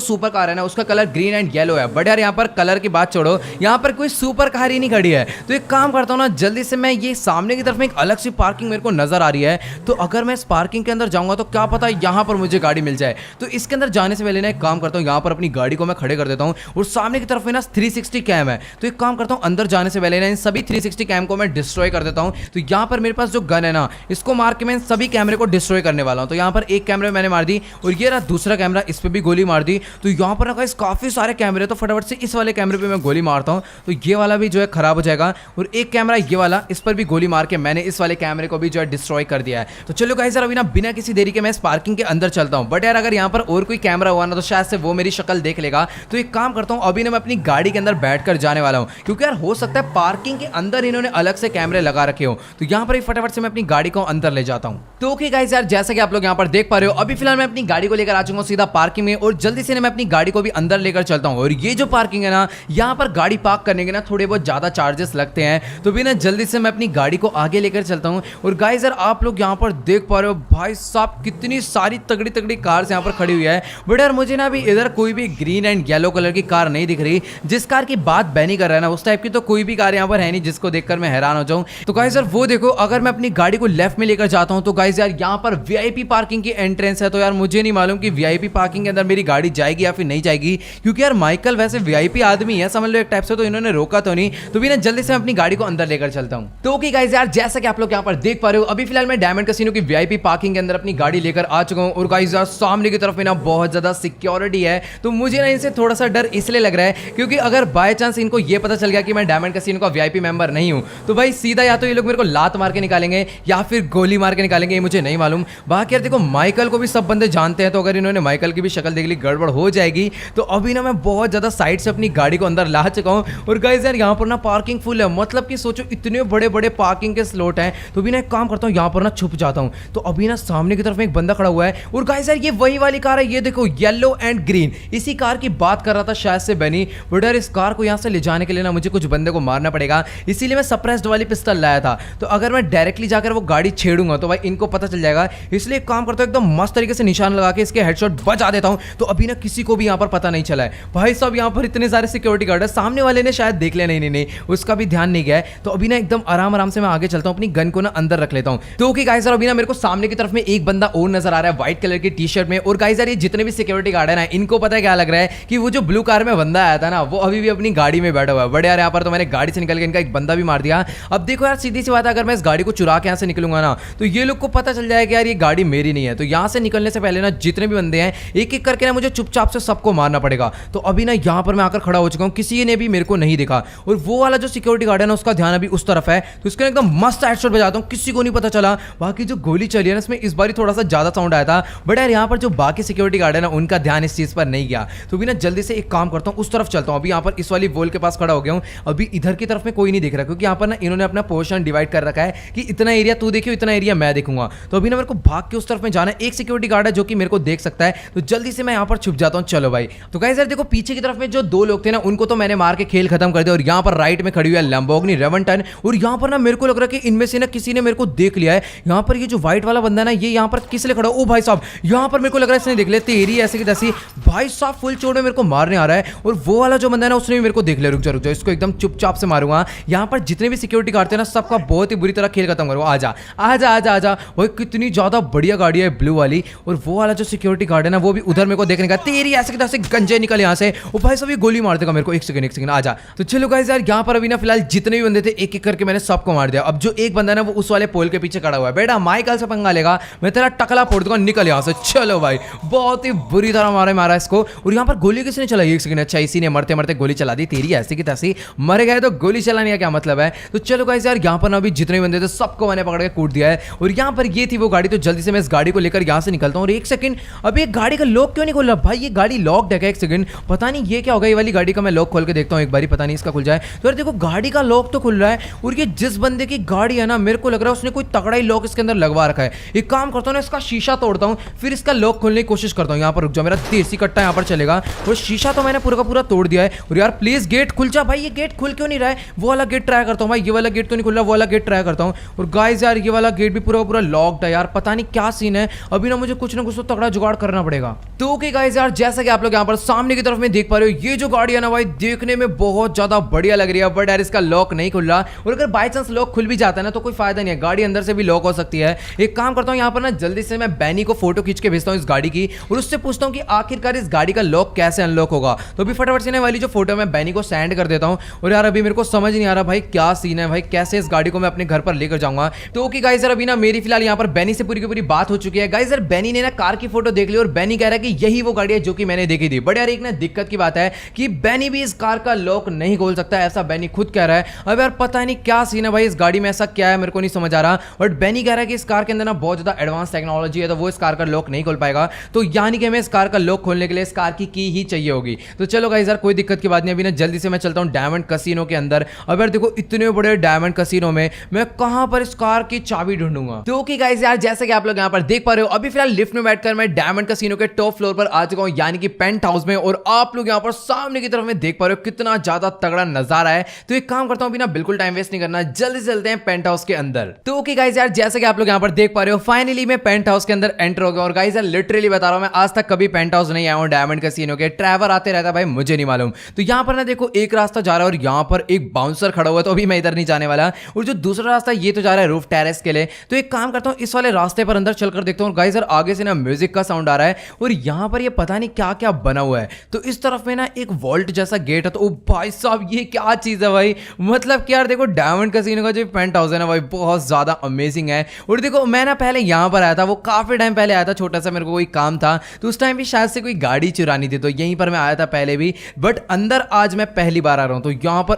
Speaker 1: सुपर कार है ना उसका कलर ग्रीन एंड येलो है, बट यार यहाँ पर कलर की बात छोड़ो, यहाँ पर कोई सुपर कार ही नहीं खड़ी है। तो एक काम करता हूँ ना, जल्दी से मैं ये सामने की तरफ में एक अलग सी पार्किंग मेरे को नजर आ रही है, तो अगर मैं इस पार्किंग के अंदर जाऊंगा तो क्या पता यहाँ पर मुझे गाड़ी मिल जाए। तो इसके अंदर जाने से पहले ना एक काम करता हूँ, यहाँ पर अपनी गाड़ी को मैं खड़े कर देता हूँ और सामने की तरफ में ना 360 कैम है। तो एक काम करता हूँ, अंदर जाने से पहले ना इन सभी 360 कैम को मैं डिस्ट्रॉय कर देता हूँ। तो यहाँ पर मेरे पास जो गन है ना, इसको मार के मैं सभी कैमरे को डिस्ट्रॉय करने वाला हूँ। तो यहाँ पर एक कैमरे मैंने मार दी और ये रहा दूसरा कैमरा, इस पर भी गोली मार दी। तो यहाँ पर ना काफी सारे कैमरे, तो फटाफट से इस वाले कैमरे पे मैं गोली मारता हूँ, तो ये वाला भी जो है खराब हो जाएगा। और एक कैमरा ये वाला, इस पर भी गोली मार के मैंने इस वाले कैमरे को भी जो है डिस्ट्रॉय कर दिया है। तो चलो गाइस अभी ना बिना किसी देरी के मैं इस पार्किंग के अंदर चलता हूँ। बट यार अगर यहाँ पर और कोई कैमरा हुआ ना तो शायद से वो मेरी शक्ल देख लेगा। तो एक काम करता हूँ, अभी ना मैं अपनी गाड़ी के अंदर बैठकर जाने वाला हूँ, क्योंकि यार हो सकता है पार्किंग के अंदर इन्होंने अलग से कैमरे लगा रखे हो। तो यहाँ पर फटाफट से मैं अपनी गाड़ी को अंदर ले जाता हूँ। तो ओके गाइस यार जैसा कि आप लोग यहाँ पर देख पा रहे हो, अभी फिलहाल मैं अपनी गाड़ी को लेकर आ चुका हूँ सीधा पार्किंग में, और जल्दी से मैं अपनी गाड़ी को भी अंदर लेकर चलता हूँ। और ये जो पार्किंग है ना, यहाँ पर गाड़ी पार्क करने के ना थोड़े बहुत ज्यादा चार्जेस लगते हैं। तो भी ना जल्दी से मैं अपनी गाड़ी को आगे लेकर चलता हूँ। और गाइस यार आप लोग यहाँ पर देख पा रहे हो, भाई साहब कितनी सारी तगड़ी तगड़ी कार्स यहाँ पर खड़ी हुई है। बट यार मुझे ना अभी इधर कोई भी ग्रीन एंड येलो कलर की कार नहीं दिख रही। जिस कार की बात बैनी कर रहा है ना, उस टाइप की तो कोई भी कार यहाँ पर है नहीं जिसको देखकर मैं हैरान हो जाऊँ। तो गाइस यार वो देखो, अगर मैं अपनी गाड़ी को लेफ्ट में लेकर जाता हूँ तो गाइस यार यहाँ पर वीआईपी पार्किंग की एंट्रेंस है। तो यार मुझे नहीं मालूम कि वीआईपी पार्किंग के अंदर मेरी गाड़ी जाएगी या फिर नहीं जाएगी, क्योंकि यार माइकल वैसे वीआईपी आदमी है समझ लो एक टाइप से, तो इन्होंने रोका तो नहीं। तो भी ना जल्दी से मैं अपनी गाड़ी को अंदर लेकर चलता हूँ। तो ओके गाइस यार जैसा कि आप लोग यहाँ पर देख पा रहे हो, अभी फिलहाल मैं डायमंड कैसीनो की वीआईपी पार्किंग के अंदर अपनी गाड़ी लेकर आ चुका हूँ। और गाइस यार सामने की तरफ में ना बहुत ज्यादा सिक्योरिटी है। तो मुझे ना इनसे थोड़ा सा डर इसलिए लग रहा है क्योंकि अगर बाय चांस इनको ये पता चल गया कि मैं डायमंड कैसीनो का वीआईपी मेंबर नहीं हूँ, तो भाई सीधा या तो ये लोग मेरे को लात मार के निकालेंगे या फिर गोली मार के निकालेंगे, ये मुझे नहीं मालूम। बाकी यार देखो माइकल को भी सब बंदे जानते हैं, तो अगर इन्होंने माइकल की भी शक्ल देख ली गड़बड़ हो जाएगी। तो अभी ना मैं बहुत ज्यादा साइड से अपनी गाड़ी को अंदर ला चुका हूँ। और गाइस यार यहाँ पर ना पार्किंग फुल है, मतलब कि सोचो इतने बड़े बड़े पार्किंग के स्लॉट हैं। तो भी ना एक काम करता हूँ, यहाँ पर ना छुप जाता हूँ। तो अभी ना सामने की तरफ में एक बंदा खड़ा हुआ है। और गाइस यार ये वही वाली कार है, ये देखो येलो एंड ग्रीन, इसी कार की बात कर रहा था शायद से बनी। बट यार इस कार को यहाँ से ले जाने के लिए ना मुझे कुछ बंदे को मारना पड़ेगा, इसीलिए मैं सप्रेस्ड वाली पिस्टल लाया था। तो अगर मैं डायरेक्टली जाकर वो गाड़ी छेड़ूंगा तो भाई इनको पता चल जाएगा, इसलिए काम करता हूँ एकदम मस्त तरीके से निशान लगा के इसके हेडशॉट बचा देता हूँ। तो अभी ना किसी को भी यहाँ पर पता नहीं चला है। भाई साहब यहाँ पर इतने सारे सिक्योरिटी गार्ड है, सामने वाले ने शायद देख लिया, नहीं उसका भी ध्यान नहीं गया है। तो अभी ना एकदम आराम से मैं आगे चलता हूँ, अपनी गन को ना अंदर रख लेता हूँ। तो ओके गाइस, अभी ना मेरे को सामने की तरफ में एक बंदा और नजर आ रहा है व्हाइट कलर की टी शर्ट में। और गाइस यार ये जितने भी सिक्योरिटी गार्ड है ना, इनको पता है क्या लग रहा है कि वो जो ब्लू कार में बंदा आया था ना, वो अभी भी अपनी गाड़ी में बैठा हुआ है। बड़े यार यहाँ पर तो मैंने गाड़ी से निकल के इनका एक बंदा भी मार दिया। अब देखो यार सीधी सी बात है, अगर मैं इस गाड़ी को चुरा के यहाँ से निकलूंगा ना, तो ये लोग को पता चल जाएगा यार ये गाड़ी मेरी नहीं है। तो यहाँ से निकलने से पहले ना जितने भी बंदे हैं एक एक करके ना मुझे चुपचाप से सबको मारना पड़ेगा। तो अभी ना यहाँ पर मैं आकर खड़ा हो चुका हूँ, किसी ने भी मेरे को नहीं देखा। और वो वाला जो सिक्योरिटी गार्ड है ना, उसका ध्यान अभी उस तरफ है, तो इसके एकदम मस्त हेडशॉट बजाता हूँ, किसी को नहीं पता चला। बाकी जो गोली चली है ना, इसमें इस बार थोड़ा सा ज्यादा साउंड आया था, बट यार यहाँ पर जो बाकी सिक्योरिटी गार्ड है ना, उनका ध्यान इस चीज पर नहीं गया। तो भी ना जल्दी से एक काम करता हूँ, उस तरफ चलता हूँ। अभी यहाँ पर इस वाली वॉल के पास खड़ा हो गया हूँ, अभी इधर की तरफ में कोई नहीं दिख रहा, क्योंकि यहाँ पर ना इन्होंने अपना पोर्शन डिवाइड कर रखा है कि इतना एरिया तू देखियो, इतना एरिया मैं देखूंगा। तो अभी ना मेरे को भाग के उस तरफ में जाना है। एक सिक्योरिटी गार्ड है जो कि मेरे को देख सकता है, तो जल्दी से मैं यहाँ पर छुप जाता हूँ। चलो भाई, तो गाइस यार देखो पीछे की तरफ में जो दो लोग थे ना, उनको तो मैंने मार के खेल खत्म कर दिया। और यहाँ पर राइट में खड़ी हुई है लैम्बोर्गिनी रेवंटन। और यहाँ पर ना मेरे को लग रहा है कि इनमें से ना किसी ने मेरे को देख लिया है। यहाँ पर ये जो व्हाइट वाला बंदा है ना, ये यहाँ पर किस लिए खड़ा? ओ भाई साहब, यहाँ पर मेरे को लग रहा है इसने देख लिया। तेरी ऐसे की तैसी भाई साहब फुल चोट में मेरे को मारने आ रहा है। और वो वाला जो बंदा है ना, उसने भी मेरे को देख लिया। रुक जा, इसको एकदम चुपचाप से मारूंगा। यहाँ पर जितने भी सिक्योरिटी गार्ड थे ना, सबका बहुत ही बुरी तरह खेल खत्म करूंगा। आजा आजा आजा आजा। भाई कितनी ज्यादा बढ़िया गाड़ी है ब्लू वाली। और वो वाला जो सिक्योरिटी गार्ड है ना, वो भी उधर मेरे को देखने का। तेरी ऐसे की तैसे गंजे निकल यहाँ से। ओ भाई साहब ये गोली मार देगा मेरे को। एक सेकंड आजा। तो चलो गाइस यार, यहाँ पर अभी ना फिलहाल जितने भी बंदे थे एक एक करके मैंने सबको मार दिया। अब जो एक बंदा ना, वो उस वाले पोल के पीछे खड़ा हुआ है। बेटा माइकल से पंगा लेगा, मैं तेरा टकला फोड़ दूंगा, निकल यहाँ से। चलो भाई, बहुत ही बुरी तरह मारा इसको। और यहाँ पर गोली किसने चलाई? एक सेकंड, अच्छा इसी ने मरते मरते गोली चला दी। तेरी ऐसी की तैसी मर गए तो गोली चलाने का क्या मतलब है? तो चलो गाइस यार, यहाँ पर ना अभी जितने बंदे थे सबको मैंने पकड़ के कूट दिया है। और यहाँ पर ये थी वो गाड़ी। तो जल्दी से मैं इस गाड़ी को लेकर यहाँ से निकलता हूँ। और एक सेकंड, अभी एक गाड़ी का लॉक क्यों नहीं खोल रहा भाई? ये गाड़ी लॉक्ड है क्या? एक सेकंड, पता नहीं ये क्या होगा। ये वाली गाड़ी का मैं लॉक खोल के देखता हूँ एक बारी, पता नहीं इसका खुल जाए। तो यार देखो गाड़ी का लॉक तो खुल रहा है। और ये जिस बंदे की गाड़ी है ना, मेरे को लग रहा है उसने कोई तगड़ा ही लॉक इसके अंदर लगवा रखा है। एक काम करता हूँ ना, इसका शीशा तोड़ता हूँ, फिर इसका लॉक खोलने की कोशिश करता हूँ। यहाँ पर रुक जाओ, मेरा देसी कट्टा यहाँ पर चलेगा। और शीशा तो मैंने पूरा का पूरा तोड़ दिया है। और यार प्लीज गेट खुल जा भाई। ये गेट खुल क्यों नहीं रहा है? वो वाला गेट ट्राई करता हूँ भाई। ये वाला गेट तो नहीं खुल रहा, वो वाला गेट ट्राई करता हूँ। और गाइस यार ये वाला गेट भी पूरा पूरा लॉक्ड है। यार पता नहीं क्या सीन है। अभी ना मुझे कुछ ना कुछ तो तगड़ा जुगाड़ करना पड़ेगा। तो ओके गाइस यार, जैसा कि आप लोग यहाँ पर सामने की तरफ में देख पा रहे हो, ये जो गाड़ी है ना भाई, देखने में बहुत ज्यादा बढ़िया लग रही है। बट यार इसका लॉक नहीं खुल रहा। और अगर बाय चांस लॉक खुल भी जाता है ना, तो कोई फायदा नहीं है, गाड़ी अंदर से भी लॉक हो सकती है। एक काम करता हूँ, यहाँ पर ना जल्दी से मैं बैनी को फोटो खींच के भेजता हूँ इस गाड़ी की, और उससे पूछता हूँ कि आखिरकार इस गाड़ी का लॉक कैसे अनलॉक होगा। तो अभी फटाफट से वाली जो फोटो मैं बैनी को सेंड कर देता हूँ। और यार अभी मेरे को समझ नहीं आ रहा भाई क्या सीन है भाई, कैसे इस गाड़ी को मैं अपने घर पर लेकर जाऊंगा। तो ओके गाइस यार, अभी ना मेरी फिलहाल यहाँ पर बैनी से पूरी की पूरी बात हो चुकी है। गाइस यार बैनी ने ना कार की फोटो देख ली, और बैनी कह रहा है कि यही वो गाड़ी है जो कि मैंने देखी थी। बट यार एक ना दिक्कत की बात है कि बैनी भी इस कार का लॉक नहीं खोल सकता, ऐसा बैनी खुद कह रहा है। अब यार पता नहीं क्या सीन है भाई, इस गाड़ी में ऐसा क्या है मेरे को नहीं समझ आ रहा। बट बैनी कह रहा है कि इस कार के अंदर ना बहुत ज्यादा एडवांस टेक्नोलॉजी है, तो वो इस कार का लॉक नहीं खोल पाएगा। तो यानी कि हमें इस कार का लॉक खोलने के लिए इस कार की ही चाहिए होगी। तो चलो गाइस यार कोई दिक्कत की बात नहीं, अभी ना जल्दी से मैं चलता हूँ डायमंड कसिनो के अंदर। अब यार देखो इतने बड़े डायमंड कसिनो में मैं कहां पर इस कार की चाबी ढूंढूंगा। तो ओके गाइस यार, जैसे कि आप लोग यहाँ पर देख पा रहे हो, अभी फिलहाल लिफ्ट में बैठकर मैं डायमंड कसिनो के टॉप फ्लोर पर आ चुका हूँ, यानी कि पेंट हाउस में। और आप लोग यहाँ पर सामने की तरफ में देख पा रहे हो कितना ज्यादा तगड़ा नजारा है। तो एक काम करता हूँ, अभी ना बिल्कुल टाइम वेस्ट नहीं करना, जल्दी से चलते हैं पेंट हाउस के अंदर। तो ओके गाइस यार, जैसे कि आप लोग यहाँ पर देख पा रहे हो, फाइनली मैं पेंट हाउस के अंदर एंटर हो गया। और गाइस यार लिटरली बता रहा हूँ, मैं आज तक कभी पेंट हाउस नहीं आया हूँ डायमंड कसिनो के। ट्रैवल आते रहता भाई, मुझे नहीं मालूम। तो यहाँ पर ना देखो एक रास्ता जा रहा है, और यहाँ पर एक बाउंसर खड़ा हुआ है, तो अभी मैं इधर नहीं जाने वाला। और जो दूसरा रास्ता ये तो जा रहा है रूफ टेरेस के लिए। तो एक काम करता हूँ, इस वाले रास्ते पर अंदर चलकर देखता हूँ। गाइस यार आगे से ना म्यूजिक का साउंड आ रहा है, और यहाँ पर ये पता नहीं क्या क्या बना हुआ है। तो इस तरफ में ना एक वॉल्ट जैसा गेट है। तो ओ भाई साहब ये क्या चीज है भाई, मतलब कि यार देखो डायमंड कसिनो का जो पेंट हाउस है ना भाई, बहुत ज्यादा अमेजिंग है। और देखो मैं ना पहले यहाँ पर आया था, वो काफी टाइम पहले आया था, छोटा सा मेरे को कोई काम था, तो उस टाइम भी शायद से कोई गाड़ी चुरानी थी, तो यहीं पर मैं आया था पहले भी। बट अंदर आज मैं पहली बार आ रहा हूँ। तो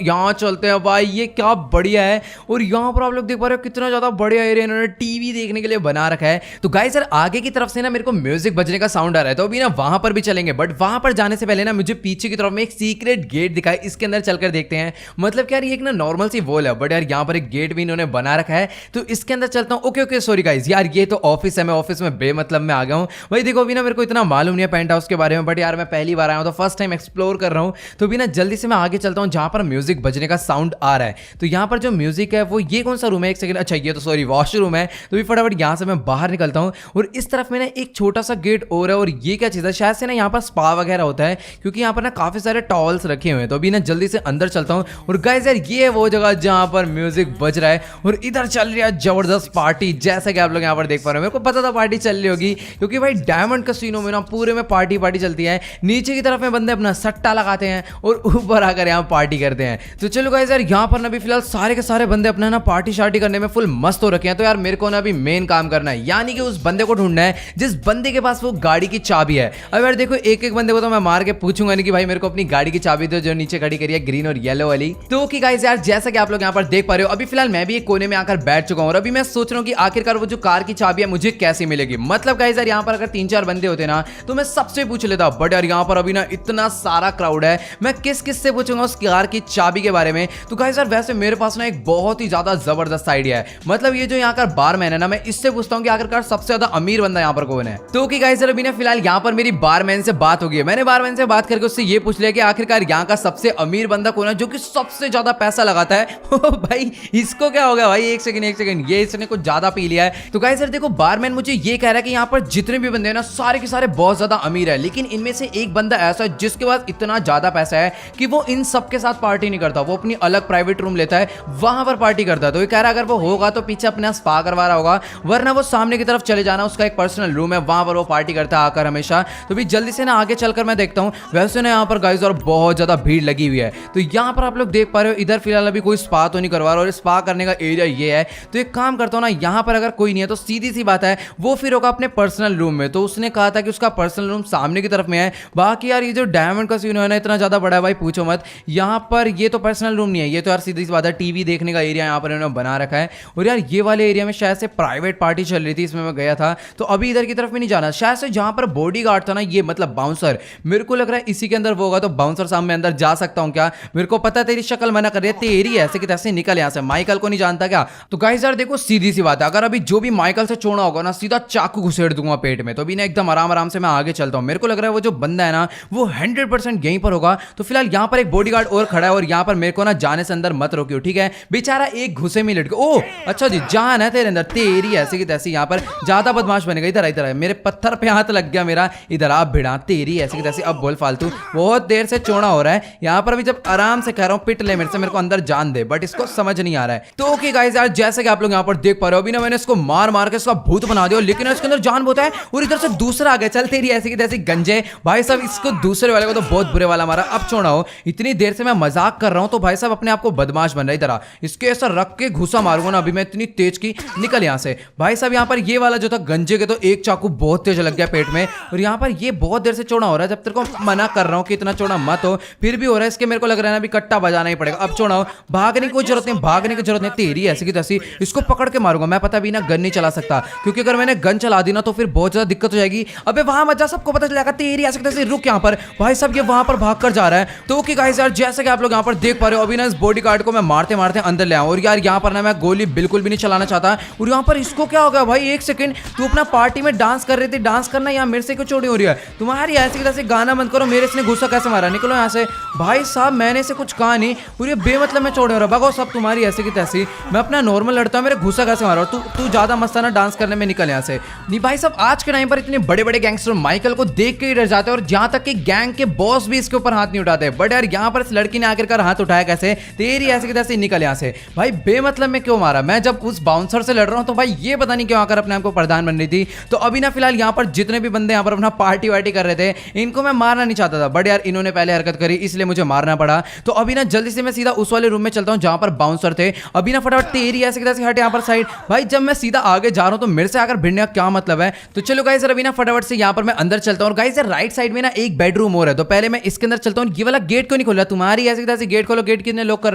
Speaker 1: यहाँ चलते हैं भाई, ये क्या बढ़िया है। और यहाँ पर आप लोग देख पा रहे हो कितना ज्यादा बढ़िया एरिया इन्होंने टीवी देखने के लिए बना रखा है। तो गाइस यार आगे की तरफ से ना मेरे को म्यूजिक बजने का साउंड आ रहा है, तो अभी ना वहां पर भी चलेंगे। बट वहां पर जाने से पहले ना मुझे पीछे की तरफ में एक सीक्रेट गेट दिखा है, इसके अंदर चलकर देखते हैं। मतलब यार ये एक ना नॉर्मल सी वॉल है, बट यार यहाँ पर एक गेट भी इन्होंने बना रखा है, तो इसके अंदर चलता हूँ। ओके सॉरी गाइस यार, ये तो ऑफिस है, मैं ऑफिस में बेमतलब में आ गया हूँ भाई। देखो अभी ना मेरे को इतना मालूम नहीं है पेंट हाउस के बारे में, बट यार मैं पहली बार आया हूँ, तो फर्स्ट टाइम एक्सप्लोर कर रहा हूँ। तो अभी ना जल्दी से मैं आगे चलता हूँ जहां पर म्यूजिक बजने का साउंड आ रहा है। तो यहाँ पर जो म्यूजिक है वो ये कौन सा रूम है? एक सेकंड, अच्छा ये तो सॉरी वॉशरूम है। तो भी फटाफट यहाँ से मैं बाहर निकलता हूँ, और इस तरफ में ना एक छोटा सा गेट और है। और ये क्या चीज है? शायद से ना यहाँ पर स्पा स्पा वगैरह होता है, क्योंकि यहाँ पर ना काफी सारे टॉवल्स रखे हुए हैं। तो अभी ना जल्दी से अंदर चलता हूँ। और गाइस यार ये वो जगह जहाँ पर म्यूजिक बज रहा है और इधर चल रही है जबरदस्त पार्टी, जैसा कि आप लोग यहाँ पर देख पा रहे हो। मेरे को पता था पार्टी चल रही होगी, क्योंकि भाई डायमंड कैसीनो में ना पूरे में पार्टी चलती है। नीचे की तरफ में बंदे अपना सट्टा लगाते हैं और ऊपर आकर यहाँ पार्टी करते हैं। तो चलो गाइस यार यहाँ पर ना भी फिलहाल सारे के सारे बंदे अपना ना पार्टी शार्टी करने में फुल मस्त हो रखे हैं। तो यार मेरे को ना अभी मेन काम करना है, यानी कि उस बंदे को ढूंढना है जिस बंदे के पास वो गाड़ी की चाबी है। अब यार देखो एक एक बंदे को तो मैं मार के पूछूंगा नहीं कि भाई मेरे को अपनी गाड़ी की चाबी दो, जो नीचे खड़ी करी है ग्रीन और येलो वाली। तो कि गाइस यार जैसा कि आप लोग यहाँ पर देख पा रहे हो, अभी फिलहाल मैं भी एक कोने में आकर बैठ चुका हूँ और अभी मैं सोच रहा हूँ कि आखिरकार वो जो कार की चाबी है मुझे कैसे मिलेगी। मतलब गाइस यार यहाँ पर अगर 3-4 बंदे होते ना तो मैं सबसे पूछ लेता, बट यार यहाँ पर अभी ना इतना सारा क्राउड है, मैं किस किस से पूछूंगा उस कार की चाबी के बारे में। तो गाइस यार वैसे मेरे पास ना एक बहुत ही ज्यादा जबरदस्त आइडिया है। मतलब ये जो यहाँ का बारमैन है ना, मैं इससे पूछता हूँ कि आखिरकार सबसे ज्यादा अमीर बंदा यहाँ पर कौन है। तो कि गाइस यार अभी ना फिलहाल यहाँ पर मेरी बारमैन से बात हो गई है। मैंने बारमैन से बात करके उससे ये पूछ लिया कि आखिरकार यहाँ का सबसे अमीर बंदा कौन है जो कि सबसे ज्यादा पैसा लगाता है। भाई इसको क्या हो गया भाई, एक सेकंड, ये इसने कुछ ज्यादा पी लिया है। तो गाइस यार देखो बारमैन मुझे ये कह रहा है कि यहाँ पर जितने भी बंदे हैं ना सारे के सारे बहुत ज्यादा अमीर है, लेकिन इनमें से एक बंदा ऐसा है जिसके पास इतना ज्यादा पैसा है कि वो इन सबके साथ पार्टी नहीं करता, वो अपनी अलग प्राइवेट रूम लेता है, वहां पर पार्टी करता है। तो ये कह रहा है अगर वो होगा तो पीछे अपने स्पा करवा रहा होगा, वरना वो सामने की तरफ चले जाना, उसका एक पर्सनल रूम है, वहां पर वो पार्टी करता है आकर हमेशा। तो भी जल्दी से ना आगे चलकर मैं देखता हूँ। वैसे ना यहाँ पर गाइस और बहुत ज्यादा भीड़ लगी हुई है। तो यहाँ पर आप लोग देख पा रहे हो इधर फिलहाल अभी कोई स्पा तो नहीं करवा रहा, और स्पा करने का एरिया ये है। तो एक काम करता हूँ ना, यहाँ पर अगर कोई नहीं है तो सीधी सी बात है वो फिर होगा अपने पर्सनल रूम में। तो उसने कहा था कि उसका पर्सनल रूम सामने की तरफ में है। बाकी यार ये जो डायमंड कैसीनो है ना इतना ज्यादा बड़ा है भाई, पूछो मत। यहाँ पर ये तो पर्सनल रूम नहीं है, ये तो यार सीधी सी बात है टीवी देखने का एरिया यहाँ पर इन्होंने बना रखा है। और यार ये वाले एरिया में शायद से प्राइवेट पार्टी चल रही थी, इसमें मैं गया था। तो अभी इधर की तरफ में नहीं जाना, शायद से जहां पर बॉडीगार्ड था ना, ये मतलब बाउंसर, मेरे को लग रहा है इसी के अंदर वो होगा। तो बाउंसर साहब मैं अंदर जा सकता हूँ क्या? मेरे को पता है तेरी शक्ल मना कर रही है, तेरी ऐसे कि तैसे निकल यहाँ से। माइकल को नहीं जानता क्या? तो गाइस यार देखो सीधी सी बात है, अगर अभी जो भी माइकल से छोड़ना होगा ना सीधा चाकू घुसेड़ दूंगा पेट में। तो अभी ना एकदम आराम आराम से मैं आगे चलता हूँ। मेरे को लग रहा है वो जो बंदा है ना वो 100% यहीं पर होगा। तो फिलहाल यहाँ पर एक बॉडीगार्ड और खड़ा है और यहाँ पर मेरे को ना जाने से अंदर मत रोकियो, ठीक है? बेचारा एक घुसे में लटके। ओ अच्छा जी, जान है तेरे अंदर, तेरी ऐसे की तैसी। यहाँ पर ज्यादा बदमाश बनेगा, इधर इधर मेरे पत्थर पे हाथ लग गया मेरा, इधर आप भिड़ा, तेरी ऐसे की तैसी। अब बोल फालतू, बहुत देर से चौड़ा हो रहा है यहाँ पर। अभी जब आराम से कह रहा हूँ पिट ले मेरे से, मेरे को अंदर जान दे, बट इसको समझ नहीं आ रहा है। तो ओके गाइस यार जैसे कि आप लोग यहाँ पर देख पा रहे हो, अभी ना मैंने इसको मार मार के इसका भूत बना दिया, लेकिन इसके अंदर जान बहुत है। और इधर से दूसरा आ गया, चल तेरी ऐसी की तैसी गंजे। भाई साहब इसको दूसरे वाले को तो बहुत बुरे वाला मारा। अब छोड़ा हो, इतनी देर से मैं मजाक कर रहा हूँ तो भाई साहब अपने आप को बदमाश बन रहा है। इधर इसके ऐसा रख के घुसा मारूंगा ना अभी मैं, इतनी तेज की निकल यहाँ से। भाई साहब यहाँ पर ये वाला जो था गंजे के, तो एक चाकू बहुत तेज लग गया पेट में। और यहाँ पर ये बहुत देर से चौड़ा हो रहा है, जब तेरे को मना कर रहा हूँ कि इतना चौड़ा मत हो, फिर भी हो रहा है। इसके मेरे को लग रहा है ना अभी कट्टा बजाना ही पड़ेगा। अब चौड़ा हो, भागने की कोई जरूरत नहीं, भागने की जरूरत नहीं, तेरी ऐसी की तैसी। इसको पकड़ के मारूंगा मैं। पता भी ना गन नहीं चला सकता, क्योंकि अगर मैंने गन चला दी ना तो फिर बहुत ज्यादा दिक्कत हो जाएगी। अबे वहां मत जा, सबको पता चल जाएगा, तेरी ऐसी की तैसी। रुक यहाँ पर। भाई साहब ये वहां पर भाग कर जा रहा है। तो ओके गाइस यार जैसे कि आप लोग यहाँ पर देख पा रहे हो, अभी ना इस बॉडीगार्ड को मैं मारते मारते अंदर ले आऊं। और यार यहाँ पर ना मैं गोली बिल्कुल भी नहीं चलाना चाहता। और यहाँ पर इसको क्या हो गया भाई, एक सेकंड, तू अपना पार्टी में डांस कर रही थी, डांस करना यहाँ मेरे से क्यों चोरी हो रही है? तुम्हारी ऐसी की तैसी गाना बंद करो। मेरे इसने गुस्सा कैसे मारा, निकलो यहाँ से। भाई साहब मैंने से कुछ कहा नहीं, पूरी बेमतलब में चोरी हो रहा है। भगो सब तुम्हारी ऐसी की तैसी, मैं अपना नॉर्मल लड़ता हूँ, मेरे गुस्सा कैसे मारा? तू ज्यादा मस्ताना डांस करने में, निकल यहाँ से। नहीं भाई साहब आज के टाइम पर इतने बड़े बड़े गैंगस्टर माइकल को देख के ही डर जाते हैं, और जहां तक कि गैंग के बॉस भी इसके ऊपर हाथ नहीं उठाते। बट यार यहाँ पर इस लड़की ने आखिरकार हाथ उठाया कैसे? तेरी ऐसी की तैसी, निकल यहाँ से। भाई बेमतलब में क्यों मारा? मैं जब उस बाउंसर से लड़ रहा हूँ तो भाई ये पता नहीं क्यों आकर अपने आप को प्रधान बन रही थी। तो अभी ना फिलहाल यहाँ पर जितने भी बंदे यहाँ पर अपना पार्टी वार्टी कर रहे थे, इनको मैं मारना नहीं चाहता था, बट यार इन्होंने पहले हरकत करी इसलिए मुझे मारना पड़ा। तो अभी ना जल्दी से मैं सीधा उस वाले रूम में चलता हूँ जहां पर बाउंसर थे। अभी ना फटाफट, तेरी ऐसे की तैसी, हट यहाँ पर साइड। भाई जब मैं सीधा आगे जा रहा हूँ तो मेरे से आकर भिड़ने का क्या मतलब है? तो चलो गाइस अभी ना फटाफट से यहाँ पर मैं अंदर चलता हूँ। और गाइस यार राइट साइड में ना एक बेडरूम और है, तो पहले मैं इसके अंदर चलता हूँ। ये वाला गेट क्यों नहीं खोल रहा? तुम्हारी ऐसी की तैसी, गेट खोलो। गेट किसने लॉक कर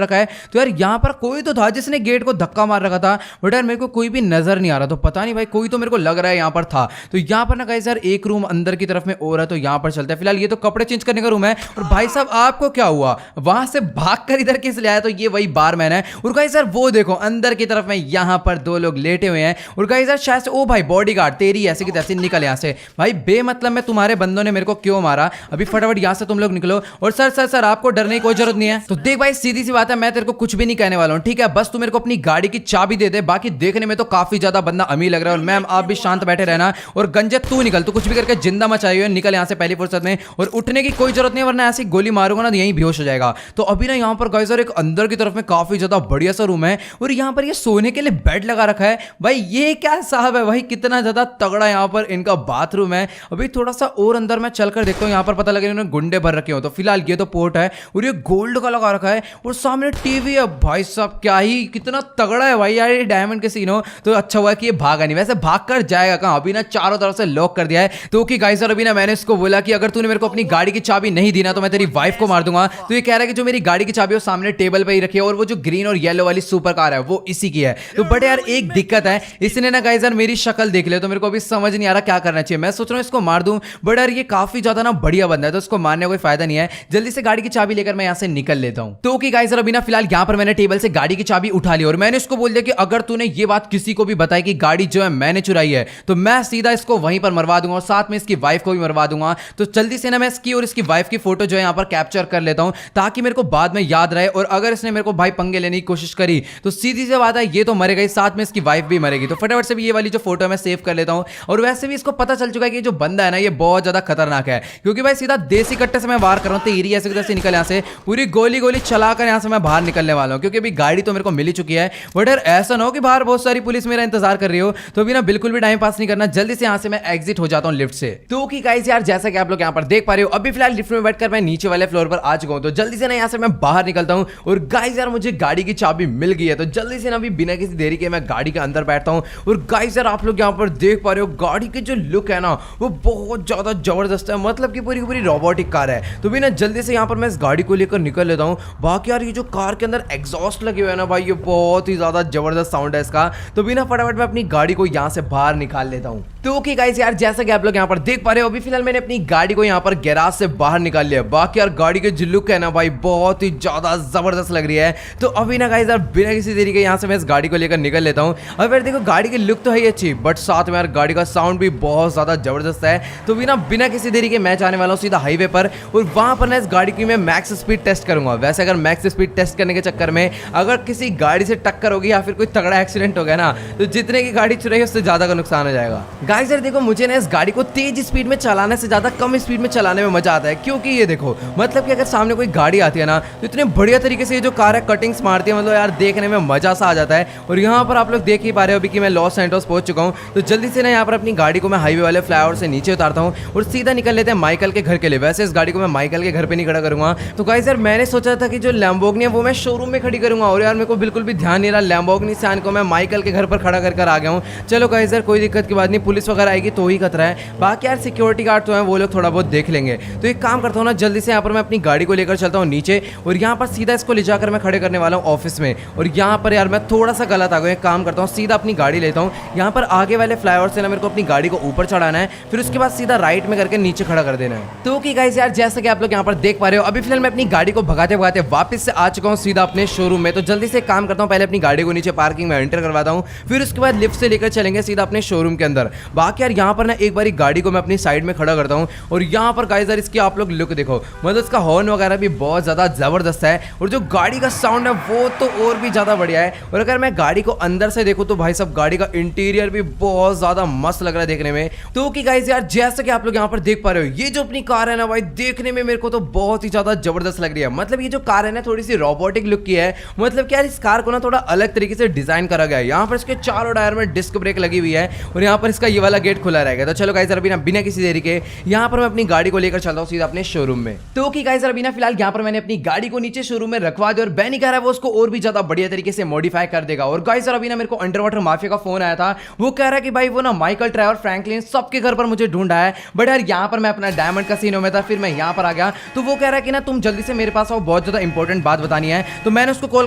Speaker 1: रखा है? तो यार यहाँ पर कोई तो था जिसने गेट को धक्का मार रखा था, बट यार मेरे को कोई भी नजर नहीं आ रहा। तो पता नहीं भाई, कोई तो मेरे को लग रहा है यहाँ पर था। तो यहाँ पर ना गाइस यार एक रूम अंदर की तरफ में और है, तो यहाँ पर चलते हैं। फिलहाल ये तो कपड़े चेंज करने का रूम है। और भाई साहब आपको क्या हुआ? वहां से भागकर इधर किस ले आया? तो ये वही बारमैन है। और गाइस यार वो देखो अंदर की तरफ में यहाँ पर दो लोग लेटे हुए हैं। और गाइस यार शायद से, ओ भाई बॉडीगार्ड, तेरी ऐसे की तैसी, निकल यहाँ से। भाई बेमतलब में तुम्हारे बंदों ने मेरे को क्यों मारा? अभी फटाफट यहाँ से तुम लोग निकलो। और सर सर सर आपको डरने की कोई जरूरत नहीं है। तो देख भाई सीधी सी बात है, मैं तेरे को कुछ भी नहीं कहने वाला हूँ, ठीक है? बस तू मेरे को अपनी गाड़ी की चाबी दे दे। बाकी देखने में तो काफी ज्यादा बंदा अमीर लग रहा है। और मैम आप भी शांत बैठे रहना। और गंजे तू निकल, तू कुछ भी करके जिंदा मचाई हुई है, निकल यहाँ से पहली फुर्सत में, और उठने की कोई जरूरत नहीं, वरना ऐसी गोली मारूंगा ना तो यहीं बेहोश हो जाएगा। तो अभी ना यहाँ पर गाइस एक अंदर की तरफ में काफी ज्यादा बढ़िया सा रूम है, और यहाँ पर ये सोने के लिए बेड लगा रखा है। भाई ये क्या साहब है भाई, कितना ज्यादा तगड़ा यहाँ पर इनका बाथरूम है। अभी थोड़ा सा और अंदर मैं चलकर देखता हूँ, यहाँ पर पता लगे इन्होंने गुंडे भर रखे हो। तो फिलहाल ये तो पोर्ट है, और ये गोल्ड का लगा रखा है, और सामने टीवी है। भाई साहब क्या ही कितना तगड़ा है भाई यार, ये डायमंड के सीन हो तो अच्छा हुआ कि ये भागा नहीं, वैसे भाग कर जाएगा कहां। अभी ना चारों तरफ से लॉक कर दिया है। तो कि गाइस अभी ना मैंने इसको बोला कि अगर तूने मेरे को अपनी गाड़ी की चाबी नहीं दी ना तो मैं तेरी वाइफ को मार दूंगा। तो ये कह रहा है कि जो मेरी गाड़ी की चाबी है वो सामने टेबल पे ही रखी है, और वो जो ग्रीन और येलो वाली सुपर कार है वो इसी की है। तो बट यार एक दिक्कत है, इसने ना गाइस यार मेरी शक्ल देख ले, तो मेरे को अभी समझ नहीं आ रहा क्या करना चाहिए। मैं सोच रहा हूँ इसको मार दूं, बट यार ये काफी ज्यादा ना बढ़िया बंदा है, तो इसको मारने का कोई फायदा नहीं है। जल्दी से गाड़ी की चाबी लेकर मैं यहाँ से निकल लेता हूँ। तो कि गाइस अभी ना फिलहाल यहाँ पर मैंने टेबल से गाड़ी की चाबी उठा ली, और मैंने इसको बोल दिया कि अगर तूने ये बात किसी को भी बताई कि गाड़ी जो है मैंने चुराई है तो मैं सीधा इसको वहीं पर मरवा दूंगा, और साथ में इसकी वाइफ को भी मरवा दूंगा। तो जल्दी से ना मैं इसकी और इसकी वाइफ की फोटो जो है यहाँ पर कैप्चर कर लेता हूं, ताकि मेरे को बाद में याद रहे। और अगर इसने मेरे को भाई पंगे लेने की कोशिश करी तो सीधी सी बात है ये तो मरेगा ही, साथ में इसकी वाइफ भी मरेगी। तो फटाफट से भी ये वाली जो फोटो है मैं सेव कर लेता हूं। और वैसे भी इसको पता चल चुका है कि जो बंदा है ना ये बहुत ज्यादा खतरनाक है, क्योंकि भाई सीधा देसी कट्टे से मैं वार कर रहा हूँ, तेरी ऐसे कैसे निकल यहाँ से, पूरी गोली गोली चलाकर यहाँ से मैं बाहर निकलने वाला हूँ। क्योंकि अभी गाड़ी तो मेरे को मिल ही चुकी है, बट यार ऐसा ना हो कि बाहर बहुत सारी पुलिस मेरा इंतजार कर रही हो। तो अभी ना बिल्कुल भी टाइम पास नहीं करना, जल्दी से यहाँ से मैं एग्जिट हो जाता हूँ लिफ्ट से। तो कि गाइस यार जैसा कि आप लोग यहाँ पर देख पा रहे हो, अभी फिलहाल लिफ्ट में बैठकर मैं नीचे वाले फ्लोर पर आ चुका हूँ। तो जल्दी से ना यहाँ से मैं बाहर निकलता हूँ, और गाइस यार मुझे गाड़ी की चाबी मिल गई है। तो जल्दी से ना अभी बिना किसी देरी के मैं गाड़ी के अंदर बैठता हूँ। और गाइस यार आप लोग यहाँ पर देख पा रहे हो, गाड़ी की जो लुक है ना वो बहुत ज्यादा जबरदस्त है, मतलब कि पूरी की पूरी रोबोटिक कार है। तो भी ना जल्दी से यहाँ पर मैं इस गाड़ी को लेकर निकल लेता हूँ। बाकी यार ये जो कार के अंदर एग्जॉस्ट लगे हुए हैं ना भाई, ये बहुत ही ज्यादा जबरदस्त साउंड है इसका। तो भी ना फटाफट मैं अपनी गाड़ी को यहाँ से बाहर निकाल लेता हूँ। तो ओके गाइस यार जैसा कि आप लोग यहाँ पर देख पा रहे हो, अभी फिलहाल मैंने अपनी गाड़ी को यहाँ पर गैराज से बाहर निकाल लिया। बाकी यार गाड़ी के जो लुक है ना भाई बहुत ही ज्यादा जबरदस्त लग रही है। तो अभी ना गाइस यार बिना किसी देरी के यहाँ से मैं इस गाड़ी को लेकर निकल लेता हूँ। अब यार देखो गाड़ी की लुक तो है ही अच्छी, बट साथ में यार गाड़ी का साउंड भी बहुत ज्यादा जबरदस्त है। तो बिना किसी देरी के मैं जाने वाला हूँ सीधा हाईवे पर, और वहां पर ना इस गाड़ी की मैं मैक्स स्पीड टेस्ट करूंगा। वैसे अगर मैक्स स्पीड टेस्ट करने के चक्कर में अगर किसी गाड़ी से टक्कर होगी या फिर कोई तगड़ा एक्सीडेंट हो गया ना, तो जितने की गाड़ी चुराई उससे ज्यादा का नुकसान हो जाएगा। गाइस यार देखो मुझे इस गाड़ी को तेज स्पीड में चलाने से ज्यादा कम स्पीड में चलाने में मजा आता है, क्योंकि ये देखो मतलब कि अगर सामने कोई गाड़ी आती है ना तो इतने बढ़िया तरीके से ये जो कार है कटिंग्स मारती है, मतलब यार देखने में मजा सा आ जाता है। और यहाँ पर आप लोग देख ही पा रहे हो अभी कि मैं लॉस सैंटोस पहुंच चुका हूँ। तो जल्दी से ना यहाँ पर अपनी गाड़ी को मैं हाईवे वाले फ्लाईओवर से नीचे उतारता हूँ और सीधा निकल लेते हैं माइकल के घर के लिए। वैसे इस गाड़ी को मैं माइकल के घर पे नहीं खड़ा करूंगा। तो गाइस यार मैंने सोचा था कि जो लैम्बोर्गिनी है वो मैं शोरूम में खड़ी करूंगा, और यार मेरे को बिल्कुल भी ध्यान नहीं रहा, लैम्बोर्गिनी सैन को मैं माइकल के घर पर खड़ा कर आ गया हूँ। चलो गाइस यार कोई दिक्कत की बात नहीं, पुलिस वगैरह आएगी तो ही खतरा है, बाकी यार सिक्योरिटी गार्ड तो है वो लोग थोड़ा बहुत देख लेंगे। तो एक काम करता हूँ ना, जल्दी से यहाँ पर मैं अपनी गाड़ी को लेकर चलता हूँ नीचे, और यहाँ पर सीधा इसको ले जाकर मैं खड़े करने वाला हूँ ऑफिस में। और यहाँ पर यार मैं थोड़ा सा गलत आ गया, काम करता हूँ सीधा अपनी गाड़ी लेता हूँ, यहाँ पर आगे वाले फ्लाईओवर से ना मेरे को अपनी गाड़ी को ऊपर चढ़ाना है, फिर उसके बाद सीधा राइट में करके नीचे खड़ा कर देना है। तो ओके गाइस यार जैसा कि आप लोग यहाँ पर देख पा रहे हो, अभी फिलहाल मैं अपनी गाड़ी को भगाते भगाते वापस से आ चुका हूँ सीधा अपने शोरूम में। तो जल्दी से काम करता हूँ, पहले अपनी गाड़ी को नीचे पार्किंग में एंटर करवाता हूँ, फिर उसके बाद लिफ्ट से लेकर चलेंगे सीधा अपने शोरूम के अंदर। बाकी यार यहाँ पर ना एक बारी गाड़ी को मैं अपनी साइड में खड़ा करता हूँ, और यहाँ पर गाइस यार इसकी आप लोग लुक देखो, मतलब इसका हॉर्न वगैरह भी बहुत ज्यादा जबरदस्त है, और जो गाड़ी का साउंड है वो तो और भी ज्यादा बढ़िया है। और अगर मैं गाड़ी को अंदर से देखूं तो भाई साहब गाड़ी का इंटीरियर भी बहुत ज्यादा मस्त लग रहा है देखने में। तो कि गाइस यार जैसा कि आप लोग यहाँ पर देख पा रहे हो, ये जो अपनी कार है ना भाई देखने में मेरे को तो बहुत ही ज्यादा जबरदस्त लग रही है। मतलब ये जो कार है ना थोड़ी सी रोबोटिक लुक की है, मतलब कि यार इस कार को ना थोड़ा अलग तरीके से डिजाइन करा गया है। यहाँ पर इसके चारों टायर में डिस्क ब्रेक लगी हुई है, और यहाँ पर इसका ये वाला गेट खुला रहेगा। तो चलो गाइस अभी ना बिना किसी देरी के यहाँ पर मैं अपनी गाड़ी को लेकर चलता हूँ सीधा अपने शोरूम में। तो कि गाइस अभी ना फिलहाल यहाँ पर मैंने अपनी गाड़ी को नीचे शोरूम में रखवा दिया, और बैनी कह रहा है वो उसको और भी ज्यादा बढ़िया तरीके से मॉडिफाई कर देगा। और गाइस अभी ना मेरे को अंडर वाटर माफिया का फोन आया था, वो कह रहा है कि भाई वो ना माइकल, ट्रेवर, फ्रैंकलिन सबके घर पर मुझे ढूंढा है, बट यार यहाँ पर मैं अपना डायमंड कैसीनो में था, फिर मैं यहाँ पर आ गया। तो वो कह रहा है कि ना तुम जल्दी से मेरे पास आओ, बहुत ज्यादा इंपॉर्टेंट बात बतानी है। तो मैंने उसको कॉल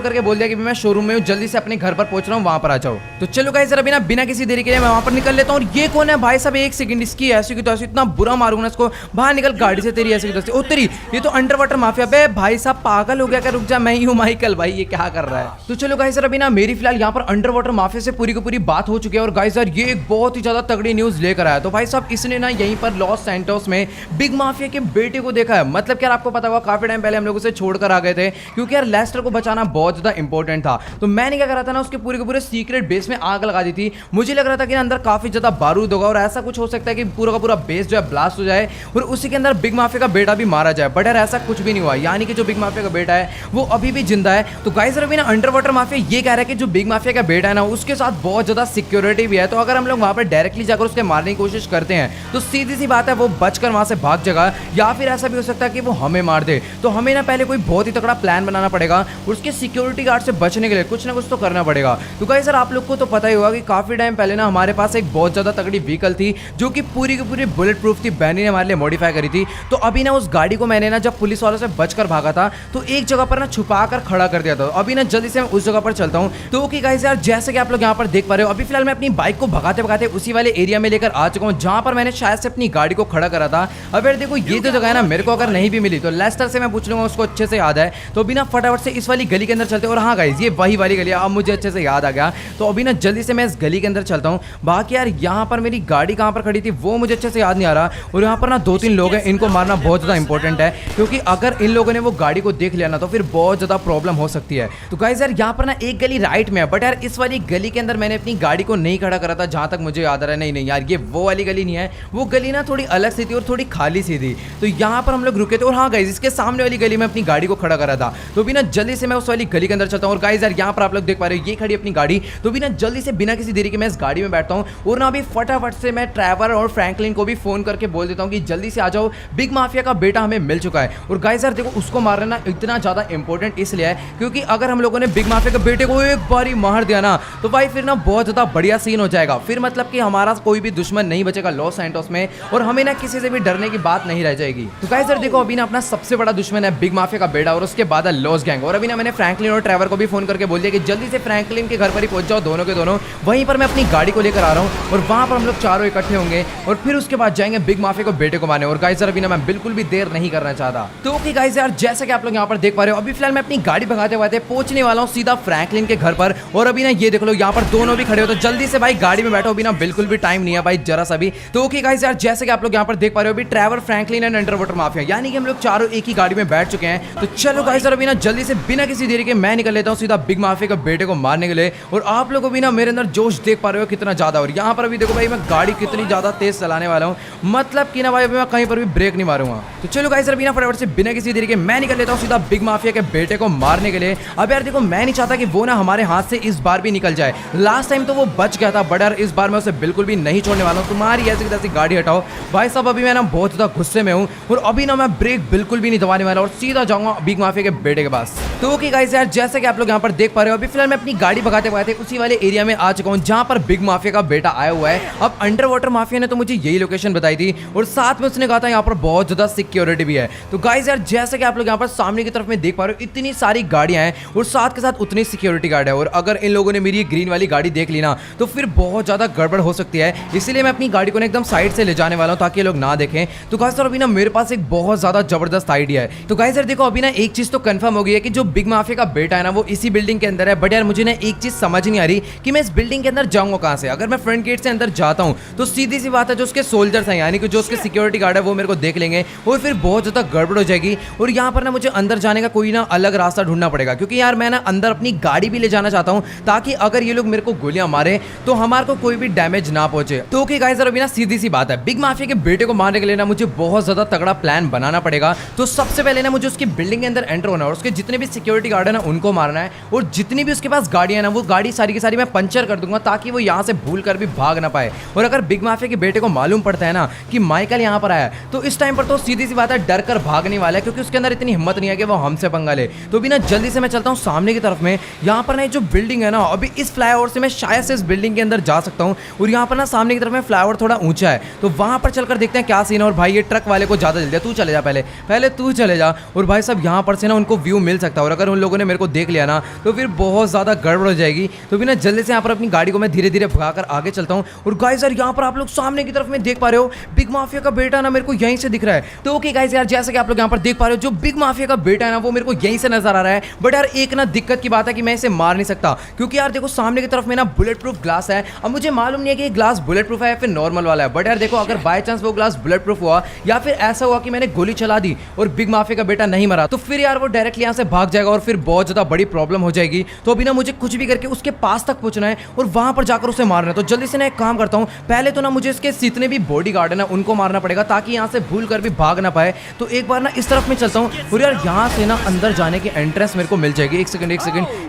Speaker 1: करके बोल दिया कि मैं शोरूम में हूँ, जल्दी से अपने घर पर पहुंच रहा हूँ, वहां पर आ जाओ। तो चलो गाइस अभी ना बिना किसी देरी के लिए मैं वहां पर निकल लेता हूँ। और ये कौन है भाई साहब, एक सेकंड, इसकी ऐसी की तो ऐसी इतना बुरा मारूंगा इसको, बाहर निकल गाड़ी से, तेरी ऐसी की तो ऐसी। ओ तेरी, ये तो अंडर वाटर माफिया बे, भाई साहब पागल हो गया क्या? रुक जा, मैं ही हूँ माइकल, भाई ये क्या कर रहा है? तो चलो गाइस अभी ना मेरी फिलहाल यहाँ पर अंडर वाटर माफिया से पूरी की पूरी बात हो चुकी है। और गाइस यार ये एक बहुत ही ज्यादा तगड़ी न्यूज लेकर आया। तो भाई साहब इसने ना यहीं पर लॉस सैंटोस में बिग माफिया के बेटे को देखा है। मतलब क्या आपको पता होगा काफी टाइम पहले हम लोग उसे छोड़कर आ गए थे, क्योंकि यार लेस्टर को बचाना बहुत ज्यादा इंपॉर्टेंट था। तो मैंने क्या करा था ना, उसके पूरे के पूरे सीक्रेट बेस में आग लगा दी थी। मुझे लग रहा था कि अंदर काफी ज्यादा बारूद बारूद होगा और ऐसा कुछ हो सकता है कि पूरा का पूरा बेस जो है ब्लास्ट हो जाए और उसी के अंदर बिग माफिया का बेटा भी मारा जाए। बट यार ऐसा कुछ भी नहीं हुआ, यानी कि जो बिग माफिया का बेटा है वो अभी भी जिंदा है। तो गाइस अभी ना अंडर वाटर माफिया ये कह रहा है कि जो बिग माफिया का बेटा है ना उसके साथ बहुत ज्यादा सिक्योरिटी भी है, तो अगर हम लोग वहां पर डायरेक्टली जाकर उसके मारने की कोशिश करते हैं तो सीधी सी बात है वो बचकर वहां से भाग जाएगा, या फिर ऐसा भी हो सकता है कि वो हमें मार दे। तो हमें ना पहले कोई बहुत ही तगड़ा प्लान बनाना पड़ेगा और उसके सिक्योरिटी गार्ड से बचने के लिए कुछ ना कुछ तो करना पड़ेगा। तो गाइस सर आप लोग को तो पता ही होगा कि काफी टाइम पहले ना हमारे पास एक बहुत ज्यादा तगड़ी व्हीकल थी जो कि पूरी की पूरी बुलेट प्रूफ थी, बैनी ने हमारे लिए मॉडिफाई करी थी। तो अभी ना उस गाड़ी को मैंने ना जब पुलिस वालों से बचकर भागा था तो एक जगह पर ना छुपा कर खड़ा कर दिया था। अभी ना जल्दी से मैं उस जगह पर चलता हूँ। तो ओके गाइस यार जैसे कि आप लोग यहाँ पर देख पा रहे हो अभी फिलहाल मैं अपनी बाइक को भगाते भगाते उसी वाले एरिया में लेकर आ चुका हूँ जहाँ पर मैंने शायद से अपनी गाड़ी को खड़ा करा था। अब यार देखो ये जो जगह है ना मेरे को अगर नहीं भी मिली तो लेस्टर से मैं पूछ लूंगा, उसको अच्छे से याद है। तो अभी ना फटाफट से इस वाली गली के अंदर चलते हैं। और हाँ गाइस ये वही वाली गली है, अब मुझे अच्छे से याद आ गया। तो अभी ना जल्दी से मैं इस गली के अंदर चलता हूँ। बाकी यार यहाँ पर मेरी गाड़ी कहाँ पर खड़ी थी वो मुझे अच्छे से याद नहीं आ रहा। और यहाँ पर ना 2-3 लोग हैं, इनको मारना बहुत ज़्यादा इंपॉर्टेंट है क्योंकि अगर इन लोगों ने वो गाड़ी को देख लिया ना तो फिर बहुत ज़्यादा प्रॉब्लम हो सकती है। तो गाइस यार यहाँ पर ना एक गली राइट में है, बट यार इस वाली गली के अंदर मैंने अपनी गाड़ी को नहीं खड़ा करा था जहाँ तक मुझे याद आ रहा है। नहीं नहीं यार ये वो वाली गली नहीं है, वो गली ना थोड़ी अलग सी थी और थोड़ी खाली सी थी। तो यहाँ पर हम लोग रुके थे और हाँ गाइस इसके सामने वाली गली में अपनी गाड़ी को खड़ा करा था। तो भी ना जल्दी से मैं उस वाली गली के अंदर चलता हूँ। और गाइस यार यहाँ पर आप लोग देख पा रहे हो ये खड़ी अपनी गाड़ी। तो भी ना जल्दी से बिना किसी देरी के मैं इस गाड़ी में बैठता हूँ और ना अभी फटाफट से मैं ट्रैवर और फ्रैंकलिन को भी फोन करके बोल देता हूँ कि जल्दी से आ जाओ, बिग माफिया का बेटा हमें मिल चुका है। और गाइस यार देखो उसको मारना इतना ज़्यादा इंपॉर्टेंट इसलिए है क्योंकि अगर हम लोगों ने बिग माफिया के बेटे को एक बार ही मार दिया ना तो भाई फिर ना बहुत ज़्यादा बढ़िया सीन हो जाएगा। फिर मतलब कि हमारा कोई भी दुश्मन नहीं बचेगा लॉस सैंटोस में और हमें ना किसी से भी डरने की बात नहीं रह जाएगी। तो गाइस यार देखो अभी ना अपना सबसे बड़ा दुश्मन है बिग माफिया का बेटा और उसके बाद है लॉस गैंग। और अभी ना मैंने फ्रैंकलिन और ट्रैवर को भी फोन करके बोल दिया कि जल्दी से फ्रैंकलिन के घर पर ही पहुंच जाओ, दोनों के दोनों। वहीं पर मैं अपनी गाड़ी को लेकर आ रहा हूँ और वहां पर हम लोग चारों इकट्ठे होंगे और फिर उसके बाद जाएंगे बिग माफिया को बेटे को मारने। और गाइस यार अभी ना मैं बिल्कुल भी देर नहीं करना चाहता। तो ओके गाइस यार जैसा कि आप लोग यहाँ पर देख पा रहे हो अभी फिलहाल मैं अपनी गाड़ी भगाते भगाते पहुंचने वाला हूँ सीधा फ्रैंकलिन के घर पर। और अभी ना ये देख लो यहाँ पर दोनों भी खड़े हो, तो जल्दी से भाई गाड़ी में बैठो, अभी ना बिल्कुल भी टाइम नहीं है भाई जरा सा भी। तो ओके गाइस यार जैसे कि आप लोग यहाँ पर देख पा रहे हो अभी Trevor, Franklin and under water mafia यानी कि हम लोग चारों एक ही गाड़ी में बैठ चुके हैं। तो चलो गाइस यार अभी ना जल्दी से बिना किसी देरी के मैं निकल लेता हूँ सीधा बिग माफिया के बेटे को मारने के लिए। और आप लोगों भी ना मेरे अंदर जोश देख पा रहे हो कितना ज्यादा। और यहाँ पर अभी देखो भाई मैं गाड़ी कितनी ज्यादा तेज चलाने वाला हूँ, मतलब कि ना भाई अभी मैं कहीं पर भी ब्रेक नहीं मारूंगा। तो चलो गाइस अभी ना फटाफट से बिना किसी देरी के मैं निकल लेता हूँ सीधा बिग माफिया के बेटे को मारने के लिए। अब यार देखो मैं नहीं चाहता कि वो ना हमारे हाथ से इस बार भी निकल जाए। लास्ट टाइम तो वो बच गया था बट यार इस बार मैं उसे बिल्कुल भी नहीं छोड़ने वाला हूँ। तुम्हारी ऐसी तैसी गाड़ी हटाओ भाई साहब, अभी मैं ना बहुत ज्यादा गुस्से में हूँ और अभी ना मैं ब्रेक बिल्कुल भी नहीं दबाने वाला और सीधा जाऊंगा बिग माफिया के बेटे के पास। तो ओके गाइस यार जैसे कि आप लोग यहाँ पर देख पा रहे हो अभी फिलहाल मैं अपनी गाड़ी भगाते भगाते उसी वाले एरिया में आ चुका हूँ जहाँ पर बिग माफिया का बेटा आया हुआ है। अब अंडर वाटर माफिया ने तो मुझे यही लोकेशन बताई थी और साथ में उसने कहा था यहाँ पर बहुत ज्यादा सिक्योरिटी भी है। तो गाइस यार जैसे कि आप लोग यहाँ पर सामने की तरफ में देख पा रहे हो इतनी सारी गाड़ियां हैं और साथ के साथ उतनी सिक्योरिटी गार्ड है। और अगर इन लोगों ने मेरी ग्रीन वाली गाड़ी देख ली ना तो फिर बहुत ज्यादा गड़बड़ हो सकती है, इसलिए मैं अपनी गाड़ी को एकदम साइड से ले जाने वाला हूँ ताकि ये लोग ना देखें। तो गाइस यार अभी ना मेरे पास एक बहुत ज्यादा जबरदस्त आइडिया है। तो गाइस यार देखो अभी ना एक चीज तो कंफर्म हो गई है कि जो बिग माफिया का बेटा है ना वो इसी बिल्डिंग के अंदर है। बट यार मुझे ना एक चीज समझ नहीं आ रही कि मैं इस बिल्डिंग के अंदर जाऊंगा कहां से। अगर मैं फ्रंट गेट से अंदर जाता हूं तो सीधी सी बात है जो उसके सोल्जर्स हैं यानी कि जो उसके सिक्योरिटी गार्ड है वो मेरे को देख लेंगे और फिर बहुत ज्यादा गड़बड़ हो जाएगी। और यहाँ पर ना मुझे अंदर जाने का कोई ना अलग रास्ता ढूंढना पड़ेगा क्योंकि यार मैं ना अंदर अपनी गाड़ी भी ले जाना चाहता हूँ ताकि अगर ये लोग मेरे को गोलियां मारे तो हमारे को कोई भी डैमेज ना पहुंचे। तो ओके गाइस यार अभी ना सीधी सी बात है बिग माफिया के बेटे को मारने के लिए ना मुझे बहुत ज्यादा तगड़ा प्लान बनाना पड़ेगा। तो सबसे पहले ना मुझे उसकी बिल्डिंग के अंदर एंटर होना है और उसके जितने भी सिक्योरिटी गार्ड है ना उनको मारना है और जितनी भी उसके पास गाड़ियां ना वो गाड़ी सारी की सारी मैं पंचर कर दूंगा ताकि वो यहाँ से भूल कर भी भाग ना पाए। और अगर बिग माफिया के बेटे को मालूम पड़ता है ना कि माइकल यहाँ पर आया तो इस टाइम पर तो सीधी सी बात है डर कर भागने वाला है क्योंकि उसके अंदर इतनी हिम्मत नहीं है कि वो हमसे पंगा ले। तो भी ना जल्दी से मैं चलता हूँ सामने की तरफ में। यहाँ पर ना जो बिल्डिंग है ना अभी इस फ्लाईओवर से मैं शायद से इस बिल्डिंग के अंदर जा सकता हूँ और यहाँ पर ना सामने की तरफ में फ्लाईओवर थोड़ा ऊंचा है तो वहां पर चलकर देखते हैं क्या सीन है। और भाई ये ट्रक वाले को ज्यादा जल्दी, तू चले जा, पहले तू चले जा। और भाई साहब यहाँ पर से ना उनको व्यू मिल सकता है और अगर उन लोगों ने मेरे को देख लिया ना तो फिर बहुत ज्यादा गड़बड़ हो जाएगी। तो भी ना जल्दी से यहाँ पर अपनी गाड़ी को मैं धीरे धीरे भगाकर आगे चलता हूँ। और गाइस यार यहाँ पर आप लोग सामने की तरफ में देख पा रहे हो बिग माफिया का बेटा ना मेरे को यहीं से दिख रहा है। तो ओके गाइस यार जैसे कि आप लोग यहाँ पर देख पा रहे हो जो बिग माफिया का बेटा है ना वो मेरे को यहीं से नजर आ रहा है। बट यार एक ना दिक्कत की बात है कि मैं इसे मार नहीं सकता क्योंकि यार देखो सामने की तरफ में ना बुलेट प्रूफ ग्लास है। अब मुझे मालूम नहीं है कि ये ग्लास बुलेट प्रूफ है या फिर नॉर्मल वाला है। बट यार देखो अगर बाय चांस वो ग्लास बुलेट प्रूफ हुआ या फिर ऐसा हुआ कि मैंने गोली चला दी और बिग माफिया का बेटा नहीं मरा तो फिर यार वो डायरेक्टली यहाँ से भाग जाएगा और फिर बहुत ज्यादा बड़ी प्रॉब्लम हो जाएगी। तो अभी ना मुझे कुछ भी करके उसके पास तक पहुंचना है और वहां पर जाकर उसे मारना है। तो जल्दी से ना एक काम काम करता हूँ, पहले तो ना मुझे इसके जितने भी बॉडीगार्ड है ना उनको मारना पड़ेगा ताकि यहाँ से भूल कर भी भाग ना पाए। तो एक बार ना इस तरफ में चलता हूँ और यार यहाँ से ना अंदर जाने की एंट्रेंस मेरे को मिल जाएगी। एक सेकंड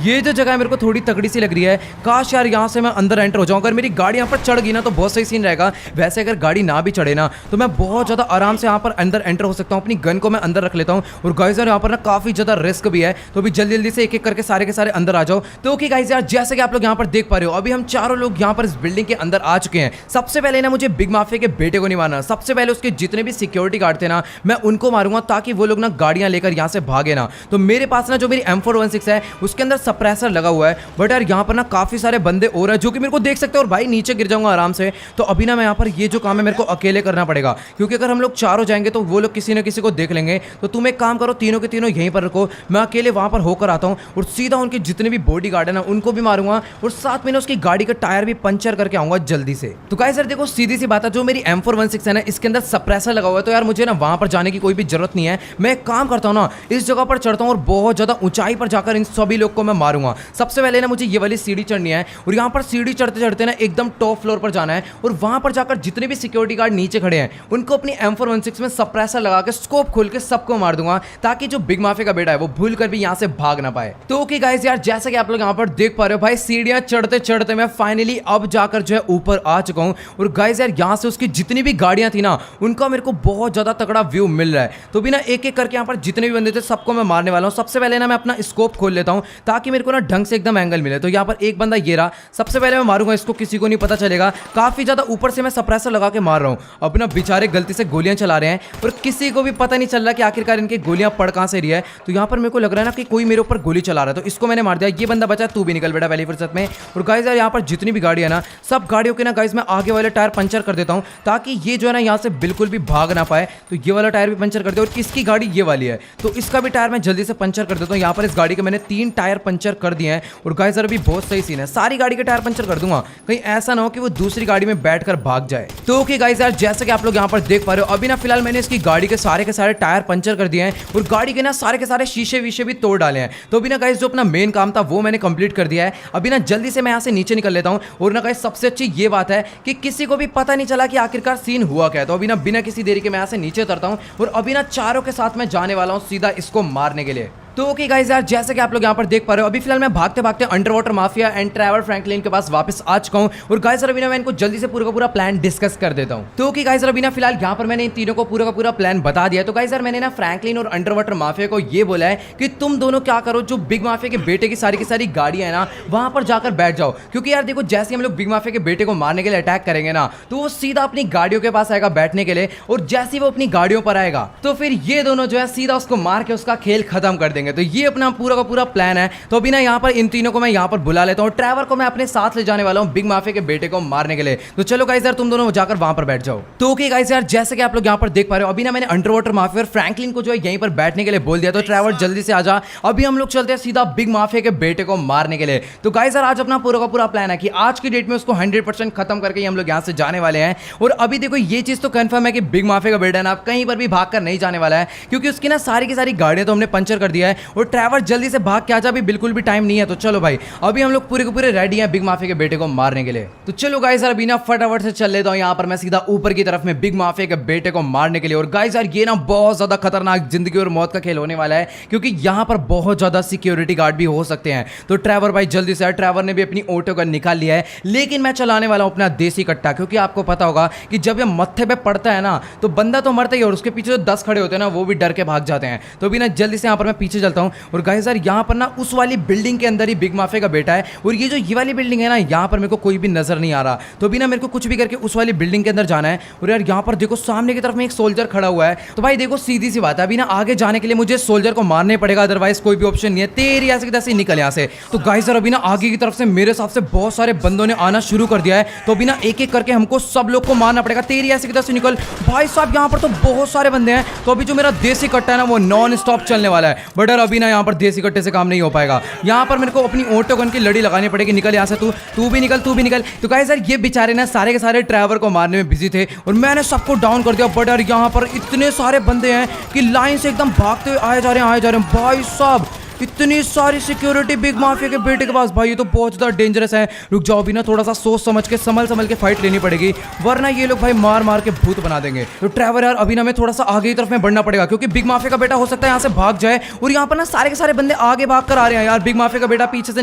Speaker 1: ये जो जगह मेरे को थोड़ी तगड़ी सी लग रही है, काश यार यहाँ से मैं अंदर एंटर हो जाऊँ। अगर मेरी गाड़ी यहाँ पर चढ़ गई ना तो बहुत सही सीन रहेगा। वैसे अगर गाड़ी ना भी चढ़े ना तो मैं बहुत ज़्यादा आराम से यहाँ पर अंदर एंटर हो सकता हूँ। अपनी गन को मैं अंदर रख लेता हूँ और गाइस यार यहाँ पर ना काफ़ी ज़्यादा रिस्क भी है, तो अभी जल्दी जल्दी से एक एक करके सारे के सारे अंदर आ जाओ। तो ओके गाइस यार, जैसे कि आप लोग यहाँ पर देख पा रहे हो अभी हम चारों लोग यहाँ पर इस बिल्डिंग के अंदर आ चुके हैं। सबसे पहले ना मुझे बिग माफिया के बेटे को नहीं मारना, सबसे पहले उसके जितने भी सिक्योरिटी गार्ड थे ना मैं उनको मारूंगा ताकि वो लोग ना गाड़ियां लेकर यहाँ से भागे ना। तो मेरे पास ना जो मेरी M416 है उसके अंदर सप्रेसर लगा हुआ है, बट यार यहाँ पर ना काफी सारे बंदे और है जो कि मेरे को देख सकते हैं और भाई नीचे गिर जाऊंगा आराम से। तो अभी ना मैं यहाँ पर ये जो काम है मेरे को अकेले करना पड़ेगा, क्योंकि अगर हम लोग चारों जाएंगे तो वो लोग किसी न किसी को देख लेंगे। तो तुम एक काम करो, तीनों के तीनों यहीं पर रखो, मैं अकेले वहां पर होकर आता हूँ और सीधा उनके जितने भी बॉडी गार्ड है ना उनको भी मारूंगा और साथ में ना उसकी गाड़ी का टायर भी पंचर करके आऊंगा जल्दी से। तो गाइस यार देखो सीधी सी बात है, जो मेरी M416 है ना इसके अंदर सप्रेसर लगा हुआ है, तो यार मुझे ना वहां पर जाने की कोई भी जरूरत नहीं है। मैं एक काम करता हूँ ना, इस जगह पर चढ़ता हूँ और बहुत ज्यादा ऊंचाई पर जाकर इन सभी लोग को मैं मारूंगा। सबसे पहले ना मुझे ये वाली सीढ़ी चढ़नी है और यहाँ पर सीढ़ी चढ़ते चढ़ते ना एकदम टॉप फ्लोर पर जाना है और वहां पर जाकर जितने भी सिक्योरिटी गार्ड नीचे खड़े हैं उनको अपनी M416 में सप्रेसर लगा के स्कोप खोल के सबको मार दूंगा ताकि जो बिग माफिया का बेटा है वो भूल कर भी यहाँ से भाग ना पाए। तो ओके गाइस यार, जैसा कि आप लोग यहाँ पर देख पा रहे हो भाई सीढ़ियां चढ़ते चढ़ते मैं फाइनली अब जाकर जो है ऊपर आ चुका हूँ और गाइस यार यहाँ से उसकी जितनी भी गाड़ियां थी ना उनका मेरे को बहुत ज्यादा तगड़ा व्यू मिल रहा है। तो भी ना एक एक करके यहाँ पर जितने भी बंदे थे सबको मैं मारने वाला हूँ। सबसे पहले ना मैं अपना स्कोप खोल लेता हूँ ताकि मेरे को ना ढंग से एकदम एंगल मिले। तो यहाँ पर एक बंदा ये रहा, सबसे पहले मैं मारूंगा इसको, किसी को नहीं पता चलेगा। काफी ज्यादा ऊपर से मैं सप्रेसर लगा के मार रहा हूँ। अब ना बेचारे गलती से गोलियां चला रहे हैं और किसी को भी पता नहीं चल रहा कि आखिरकार इनकी गोलियां पड़ कहां से रही है। तो यहाँ पर मेरे को लग रहा है ना कि कोई मेरे ऊपर गोली चला रहा है, तो इसको मैंने मार दिया। ये बंदा बचा, तू भी निकल बेटा पहली फुर्सत में। और गाइस यार यहाँ पर जितनी भी गाड़ी है ना सब गाड़ियों के ना गाइस मैं आगे वाले टायर पंचर कर देता हूँ ताकि ये जो है ना यहाँ से बिल्कुल भी भाग ना पाए। तो ये वाला टायर भी पंचर कर दे और इसकी गाड़ी ये वाली है तो इसका भी टायर मैं जल्दी से पंचर कर देता हूँ। यहाँ पर इस गाड़ी के मैंने 3 टायर पंचर कर दिए हैं और गाइस यार अभी बहुत सही सीन है, सारी गाड़ी के टायर पंचर कर दूंगा, कहीं ऐसा ना हो कि वो दूसरी गाड़ी में बैठकर भाग जाए। तो ओके गाइस यार, जैसे कि आप लोग यहाँ पर देख पा रहे हो अभी ना फिलहाल मैंने इसकी गाड़ी के सारे टायर पंचर कर दिए हैं और गाड़ी के ना सारे शीशे वीशे भी तोड़ डाले हैं। तो अभी ना गाइस जो अपना मेन काम था वो मैंने कंप्लीट कर दिया है। अभी ना जल्दी से मैं यहाँ से नीचे निकल लेता हूँ और ना गाइस सबसे अच्छी ये बात है कि किसी को भी पता नहीं चला कि आखिरकार सीन हुआ क्या है। तो अभी ना बिना किसी देरी के मैं यहाँ से नीचे उतरता हूँ और अभी ना चारों के साथ मैं जाने वाला हूँ सीधा इसको मारने के लिए। तो ओके गाइस यार, जैसे कि आप लोग यहाँ पर देख पा रहे हो अभी फिलहाल मैं भागते भागते under water mafia and Trevor Franklin के पास वापस आ चुका हूँ और गाइस अभी ना मैं इनको जल्दी से पूरा का पूरा प्लान डिस्कस कर देता हूँ। तो ओके गाइस अभी ना फिलहाल यहाँ पर मैंने इन तीनों को पूरा का पूरा प्लान बता दिया। तो गाइस यार मैंने ना फ्रैंकलिन और अंडर वाटर माफिया को ये बोला है कि तुम दोनों क्या करो, जो बिग माफिया के बेटे की सारी गाड़ियां है ना वहां पर जाकर बैठ जाओ, क्योंकि यार देखो जैसे हम लोग बिग माफिया के बेटे को मारने के लिए अटैक करेंगे ना तो वो सीधा अपनी गाड़ियों के पास आएगा बैठने के लिए और जैसे ही वो अपनी गाड़ियों पर आएगा तो फिर ये दोनों जो है सीधा उसको मार के उसका खेल खत्म कर देंगे। तो ये अपना पूरा का पूरा प्लान है। तो अभी ना यहाँ पर इन तीनों को मैं यहाँ पर बुला लेता हूँ। ट्रेवर को मैं अपने साथ ले जाने वाला हूँ बिग माफिया के बेटे को मारने के लिए। तो चलो गाइस यार तुम दोनों जाकर वहां पर बैठ जाओ। तो ओके गाइस यार, जैसे कि आप लोग यहाँ पर देख पा रहे हो अभी ना मैंने अंडर वाटर माफिया और फ्रैंकलिन को जो है यहीं पर बैठने के लिए बोल दिया। तो ट्रेवर जल्दी से आजा, अभी हम लोग चलते हैं सीधा बिग माफिया के बेटे को मारने के लिए। तो गाइस यार आज अपना पूरा का पूरा प्लान है कि आज की डेट में उसको 100% खत्म करके हम लोग यहाँ से जाने वाले हैं। और अभी देखो ये चीज तो कंफर्म है कि बिग माफिया का बेटा ना कहीं पर भी भाग कर नहीं जाने वाला है, क्योंकि उसकी ना सारी की सारी गाड़ियां तो हमने पंचर कर दिया है और ट्रेवर जल्दी से भाग के आजा, अभी बिल्कुल भी टाइम नहीं है। तो चलो भाई अभी हम लोग पूरे के पूरे रेडी हैं बिग माफिया के बेटे को मारने के लिए। तो चलो गाइस यार अभी ना फटाफट से चल लेता हूं यहाँ पर मैं सीधा ऊपर की तरफ में बिग माफिया के बेटे को मारने के लिए। और गाइस यार ये ना बहुत ज्यादा खतरनाक जिंदगी और मौत का खेल होने वाला है, क्योंकि यहाँ पर बहुत ज्यादा सिक्योरिटी गार्ड भी हो सकते हैं। तो ट्रेवर भाई जल्दी से, ट्रेवर ने भी अपनी ऑटो गन निकाल लिया है, लेकिन मैं चलाने वाला हूं अपना देसी कट्टा, क्योंकि आपको पता होगा कि जब ये मत्थे पे पड़ता है ना तो बंदा तो मरता ही और उसके पीछे जो 10 खड़े होते हैं ना वो भी डर के भाग जाते हैं। तो अभी ना जल्दी से यहाँ पर मैं पीछे चलता हूँ। और गाइस यार यहाँ पर ना उस वाली बिल्डिंग के अंदर ही बिग माफिया का बेटा है और ये जो ये वाली बिल्डिंग है ना यहाँ पर मेरे को कोई भी नजर नहीं आ रहा। तो अभी ना मेरे को कुछ भी करके उस वाली बिल्डिंग के अंदर जाना है। और यार यहाँ पर देखो सामने की तरफ में एक सोल्जर खड़ा हुआ है। तो भाई देखो सीधी सी बात है, अभी ना आगे जाने के लिए मुझे सोल्जर को मारने पड़ेगा, अदरवाइज कोई भी ऑप्शन नहीं है। तेरी ऐसे की तैसे निकल यहाँ से। तो गाइस यार अभी ना आगे की तरफ से मेरे हिसाब से बहुत सारे बंदों ने आना शुरू कर दिया है। तो अभी ना एक एक करके हमको सब लोग को मारना पड़ेगा। तेरी ऐसे की तैसे निकल भाई साहब, यहाँ पर तो बहुत सारे बंदे हैं। तो अभी जो मेरा देसी कट्टा है ना वो नॉन स्टॉप चलने वाला है, बट यार अभी ना यहाँ पर देसी कट्टे से काम नहीं हो पाएगा। यहाँ पर मेरे को अपनी ऑटो गन की लड़ी लगानी पड़ेगी। निकल यहाँ से, तू भी निकल, तू भी निकल। तो गाइस यार ये बेचारे ना सारे के सारे ड्राइवर को मारने में बिजी थे और मैंने सबको डाउन कर दिया। बट यार यहाँ पर इतने सारे बंदे हैं कि लाइन से एकदम भागते हुए आए जा रहे हैं भाई साहब। इतनी सारी सिक्योरिटी बिग माफिया के बेटे के पास। भाई ये तो बहुत ज्यादा डेंजरस है। रुक जाओ अभी ना, थोड़ा सा सोच समझ के संभल के फाइट लेनी पड़ेगी, वरना ये लोग भाई मार मार के भूत बना देंगे। तो ट्रैवर यार अभी ना हमें थोड़ा सा आगे की तरफ में बढ़ना पड़ेगा, क्योंकि बिग माफिया का बेटा हो सकता है यहाँ से भाग जाए, और यहाँ पर ना सारे के सारे बंदे आगे भाग कर आ रहे हैं यार। बिग माफिया का बेटा पीछे से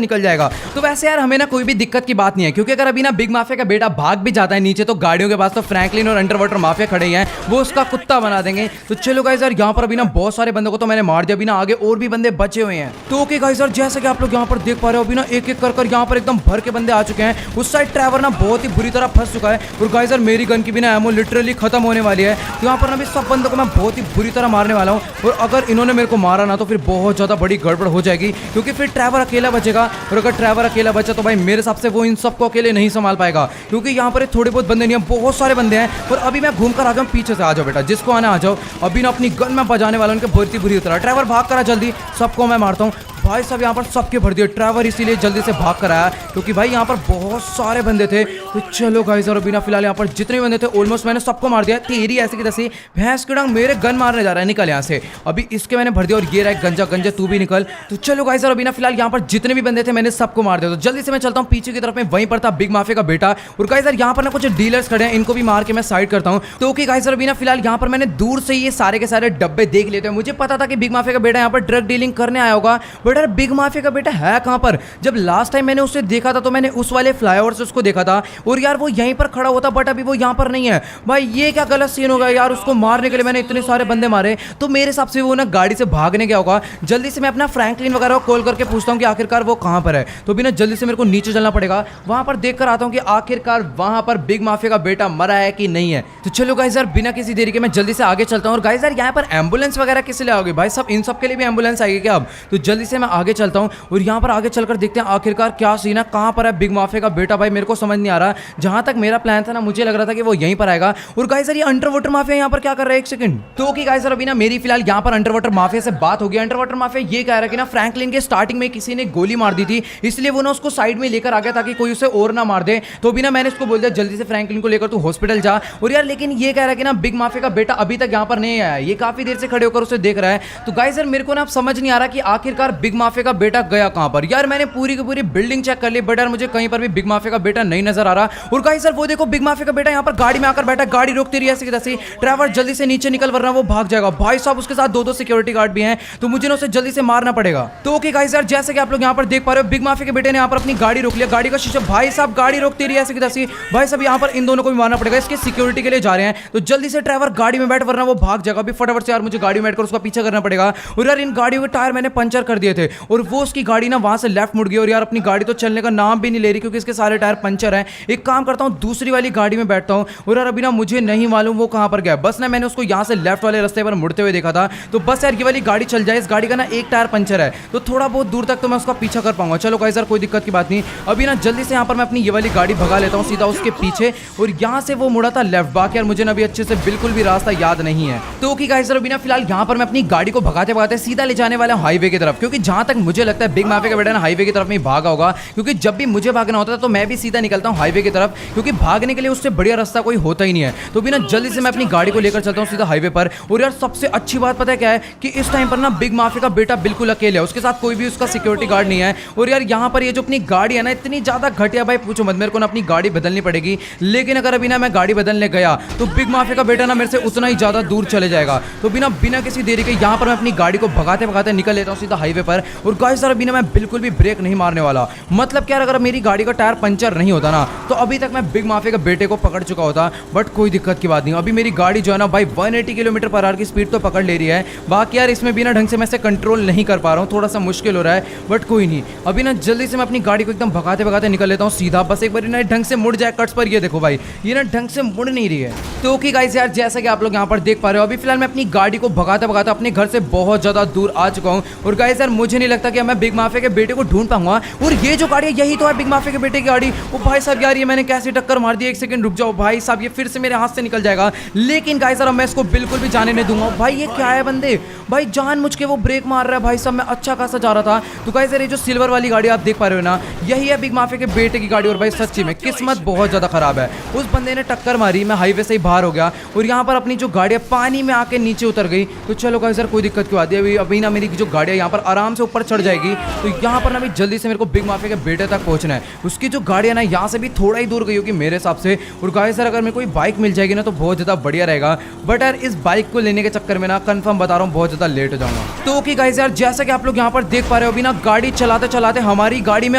Speaker 1: निकल जाएगा। तो वैसे यार हमें ना कोई भी दिक्कत की बात नहीं है, क्योंकि अगर अभी ना बिग माफिया का बेटा भाग भी जाता है नीचे, तो गाड़ियों के पास तो फ्रैंकलिन और अंडर वाटर माफिया खड़े हैं, वो उसका कुत्ता बना देंगे। तो चलो गाइस यार यहाँ पर अभी ना बहुत सारे बंदों को तो मैंने मार दिया, अभी ना आगे और भी बंदे बचे हुए हैं। तो ओके गाइस यार जैसे कि आप लोग यहाँ पर देख पा रहे हो, अभी ना एक एक कर यहाँ पर एकदम भर के बंदे आ चुके हैं। उस साइड ट्रैवर ना बहुत ही बुरी तरह फंस चुका है, और गाइस यार मेरी गन की भी ना एमो लिटरली खत्म होने वाली है। तो यहाँ पर ना अभी सब बंदों को मैं बहुत ही बुरी तरह मारने वाला हूँ, और अगर इन्होंने मेरे को मारा ना तो फिर बहुत ज्यादा बड़ी गड़बड़ हो जाएगी, क्योंकि फिर ट्रैवर अकेला बचेगा, और अगर ट्रैवर अकेला बचा तो भाई मेरे हिसाब से वो इन सबको अकेले नहीं संभाल पाएगा, क्योंकि यहाँ पर थोड़े बहुत बंदे नहीं है, बहुत सारे बंदे हैं। और अभी मैं घूम कर आ गया हूँ पीछे से। आ जाओ बेटा, जिसको आना आ जाओ। अभी ना अपनी गन में बजाने वाला उनके भरती बुरी तरह। ट्रैवर भाग करा जल्दी, सबको मैं मारता हूँ। भाई सब यहाँ पर सबके भर दिए। ट्रैवर इसीलिए जल्दी से भाग कर आया क्योंकि भाई यहाँ पर बहुत सारे बंदे थे। तो चलो गाइस, और अभी ना फिलहाल यहाँ पर जितने बंदे थे ऑलमोस्ट मैंने सबको मार दिया। तेरी ऐसी की तैसी भैंस की डांग मेरे गन मारने जा रहा है, निकल यहाँ से। अभी इसके मैंने भर दिया, और ये रहा गंजा गंजा तू भी निकल। तो चलो गाइस, और अभी ना फिलहाल यहाँ पर जितने भी बंदे थे मैंने सबको मार दिया। तो जल्दी से मैं चलता हूँ पीछे की तरफ में, वहीं पर था बिग माफिया का बेटा। और गाइस यार यहाँ पर ना कुछ डीलर्स खड़े हैं, इनको भी मार के मैं साइड करता हूँ। तो ओके गाइस, और अभी ना फिलहाल यहाँ पर मैंने दूर से ये सारे के सारे डब्बे देख लेते हैं। मुझे पता था कि बिग माफिया का बेटा यहाँ पर ड्रग डीलिंग करने आया होगा, बट यार बिग माफिया का बेटा है कहां पर? जब लास्ट टाइम मैंने उसे देखा था तो मैंने उस वाले फ्लाईओवर से उसको देखा था, और यार वो यहीं पर खड़ा होता, बट अभी वो यहां पर नहीं है। भाई ये क्या गलत सीन होगा यार, उसको मारने के लिए मैंने इतने सारे बंदे मारे, तो मेरे हिसाब से वो ना गाड़ी से भागने गया होगा। जल्दी से मैं अपना फ्रैंकलिन वगैरह को कॉल करके पूछता हूं कि आखिरकार वो कहां पर है। तो भी ना जल्दी से मेरे को नीचे चलना पड़ेगा, वहां पर देख कर आता हूं कि आखिरकार वहां पर बिग माफिया का बेटा मरा है कि नहीं है। तो चलो गाइस यार बिना किसी देरी के मैं जल्दी से आगे चलता हूं। और गाइस यार यहाँ पर एम्बुलेंस वगैरह किस लिए आओगे भाई? सब इन सब के लिए भी एम्बुलेंस आएगी क्या अब? तो जल्दी से मैं आगे चलता हूं, और यहाँ पर आगे चलकर देखते हैं आखिरकार क्या सीन है, कहां पर है बिग माफिया का बेटा। भाई मेरे को समझ नहीं आ रहा। जहां तक मेरा प्लान था ना, मुझे लग रहा था कि वो यहीं पर आएगा। और गाइस सर ये अंडर वाटर माफिया यहाँ पर क्या कर रहा है? एक सेकंड। तो ओके गाइस सर, अभी ना मेरी फिलहाल यहाँ पर अंडर वाटर माफिया से बात हो गई। अंडर वाटर माफिया ये कह रहा है कि ना फ्रैंकलिन के स्टार्टिंग में किसी ने गोली मार दी थी, इसलिए वो ना उसको साइड में लेकर आ गया ताकि कोई उसे और ना मार दे। तो अभी ना मैंने उसको बोल दिया जल्दी से फ्रैंकलिन को लेकर तू हॉस्पिटल जा। और यार लेकिन ये कह रहा है कि ना बिग माफिया का बेटा अभी तक यहाँ पर नहीं आया, ये काफी देर से खड़े होकर उसे देख रहा है। तो गाइस सर मेरे को ना अब समझ नहीं आ रहा कि आखिरकार बिग माफिया का बेटा गया कहां पर। यार मैंने पूरी की पूरी बिल्डिंग चेक कर ली, बट यार मुझे कहीं पर भी बिग माफिया का बेटा नहीं नजर आ रहा। और गाइस सर वो देखो बिग माफिया का बेटा यहाँ पर गाड़ी में आकर बैठा, गाड़ी रोकती रही ऐसी की तैसी। ड्राइवर जल्दी से नीचे निकल, वरना वो भाग जाएगा। भाई साहब उसके साथ दो सिक्योरिटी गार्ड भी हैं, तो मुझे ना उसे जल्दी से मारना पड़ेगा। तो ओके गाइस यार जैसे कि आप लोग यहाँ पर देख पा रहे हो, बिग माफिया के बेटे ने यहाँ पर अपनी गाड़ी रोक लिया, गाड़ी का शीशा। भाई साहब गाड़ी रोकती रही ऐसी की तैसी। भाई साहब यहाँ पर इन दोनों को भी मारना पड़ेगा, इसके सिक्योरिटी के लिए जा रहे हैं। तो जल्दी से ड्राइवर गाड़ी में बैठ, वरना वो भाग जाएगा। अभी फटाफट से यार मुझे गाड़ी में बैठकर उसका पीछा करना पड़ेगा। और यार इन गाड़ियों के टायर मैंने पंचर कर दिए थे, और वो उसकी गाड़ी ना वहां से लेफ्ट मुड़ गई, और यार अपनी गाड़ी तो चलने का नाम भी नहीं ले रही क्योंकि इसके सारे टायर पंचर हैं। एक काम करता हूँ, दूसरी वाली गाड़ी में बैठता हूँ। और यार अभी ना मुझे नहीं मालूम वो कहां पर गया, बस ना मैंने उसको यहाँ से लेफ्ट वाले रास्ते पर मुड़ते हुए देखा था। तो बस यार ये वाली गाड़ी चल जाए, इस गाड़ी का ना एक टायर पंचर है, तो थोड़ा बहुत दूर तक तो मैं उसका पीछा कर पाऊंगा। चलो गाइस यार कोई दिक्कत की बात नहीं। अभी ना जल्दी से यहाँ पर मैं अपनी ये वाली गाड़ी भगा लेता हूँ सीधा उसके पीछे, और यहाँ से वो मुड़ा था लेफ्ट। बाकी यार मुझे ना अभी अच्छे से बिल्कुल भी रास्ता याद नहीं है। तो ओके गाइस यार अभी ना फिलहाल यहाँ पर मैं अपनी गाड़ी को भगाते भगाते सीधा ले जाने वाला हाईवे की तरफ, क्योंकि जहां तक मुझे लगता है बिग माफिया का बेटा ना हाईवे की तरफ में भागा होगा, क्योंकि जब भी मुझे भागना होता है तो मैं भी सीधा निकलता हूँ हाईवे की तरफ, क्योंकि भागने के लिए उससे बढ़िया रास्ता कोई होता ही नहीं है। तो भी ना जल्दी से मैं अपनी गाड़ी को लेकर चलता हूँ सीधा हाईवे पर। और यार सबसे अच्छी बात पता है क्या है कि इस टाइम पर ना बिग माफिया का बेटा बिल्कुल अकेले है, उसके साथ कोई भी उसका सिक्योरिटी गार्ड नहीं है। और यार यहाँ पर ये जो अपनी गाड़ी है ना इतनी ज्यादा घटिया, भाई पूछो मत, मेरे को ना अपनी गाड़ी बदलनी पड़ेगी। लेकिन अगर अभी ना मैं गाड़ी बदलने गया तो बिग माफिया का बेटा ना मेरे से उतना ही ज्यादा दूर चले जाएगा। तो बिना किसी देरी के यहाँ पर मैं अपनी गाड़ी को भगाते भगाते निकल लेता हूँ सीधा हाईवे पर। और गाइस यार अभी ना मैं बिल्कुल भी ब्रेक नहीं मारने वाला। मतलब क्या, अगर मेरी गाड़ी का टायर पंचर नहीं होता ना तो अभी तक मैं बिग माफिया के बेटे को पकड़ चुका होता। बट कोई दिक्कत की बात नहीं, अभी मेरी गाड़ी जो है ना भाई 180 किलोमीटर पर आवर की स्पीड तो पकड़ ले रही है। बाकी यार इसमें बिना ढंग से मैं इसे कंट्रोल नहीं कर पा रहा हूँ, थोड़ा सा मुश्किल हो रहा है, बट कोई नहीं। अभी ना जल्दी से मैं अपनी गाड़ी को एकदम भगाते भगाते निकल लेता हूँ सीधा। बस एक बार ना ढंग से मुड़ जाए कट्स पर, ये देखो भाई ये ना ढंग से मुड़ नहीं रही है। तो ओके गाइस यार जैसा कि आप लोग यहाँ पर देख पा रहे हो, अभी फिलहाल मैं अपनी गाड़ी को भगाते भगाते अपने घर से बहुत ज्यादा दूर आ चुका हूँ। और गाइस यार मुझे नहीं लगता कि मैं बिग माफिया के बेटे को ढूंढ पाऊंगा। और ये जो गाड़ी है यही तो है बिग माफिया के बेटे की गाड़ी। ओ भाई साहब यार ये मैंने कैसी टक्कर मार दी, एक सेकंड रुक जाओ भाई साहब, ये फिर से मेरे हाथ से निकल जाएगा। लेकिन गाइस यार मैं इसको बिल्कुल भी जाने नहीं दूंगा। भाई ये क्या है बंदे, भाई जान मुझ के वो ब्रेक मार रहा है। भाई साहब मैं अच्छा खासा जा रहा था। तो गाइस यार ये जो सिल्वर वाली गाड़ी आप देख पा रहे हो ना, यही है बिग माफिया के बेटे की गाड़ी। और भाई सच्ची में किस्मत बहुत ज्यादा खराब है, उस बंदे ने टक्कर मारी, मैं हाईवे से ही बाहर हो गया और यहाँ पर अपनी जो गाड़ी पानी में आके नीचे उतर गई। तो चलो गाइस यार कोई दिक्कत क्यों आती है, अभी ना मेरी जो गाड़ी है यहाँ पर आराम से ऊपर चढ़ जाएगी। तो यहाँ पर ना अभी जल्दी से मेरे को बिग माफिया के बेटे तक पहुंचना है। उसकी जो गाड़ी है ना यहाँ से भी थोड़ा ही दूर गई होगी मेरे हिसाब से। और गाइस सर अगर मेरे को बाइक मिल जाएगी ना तो बहुत ज़्यादा बढ़िया रहेगा, बट यार इस बाइक को लेने के चक्कर में ना कंफर्म बता रहा हूँ बहुत ज़्यादा लेट हो जाऊंगा। तो ओके गाइस यार जैसा कि आप लोग यहाँ पर देख पा रहे हो अभी ना गाड़ी चलाते चलाते हमारी गाड़ी में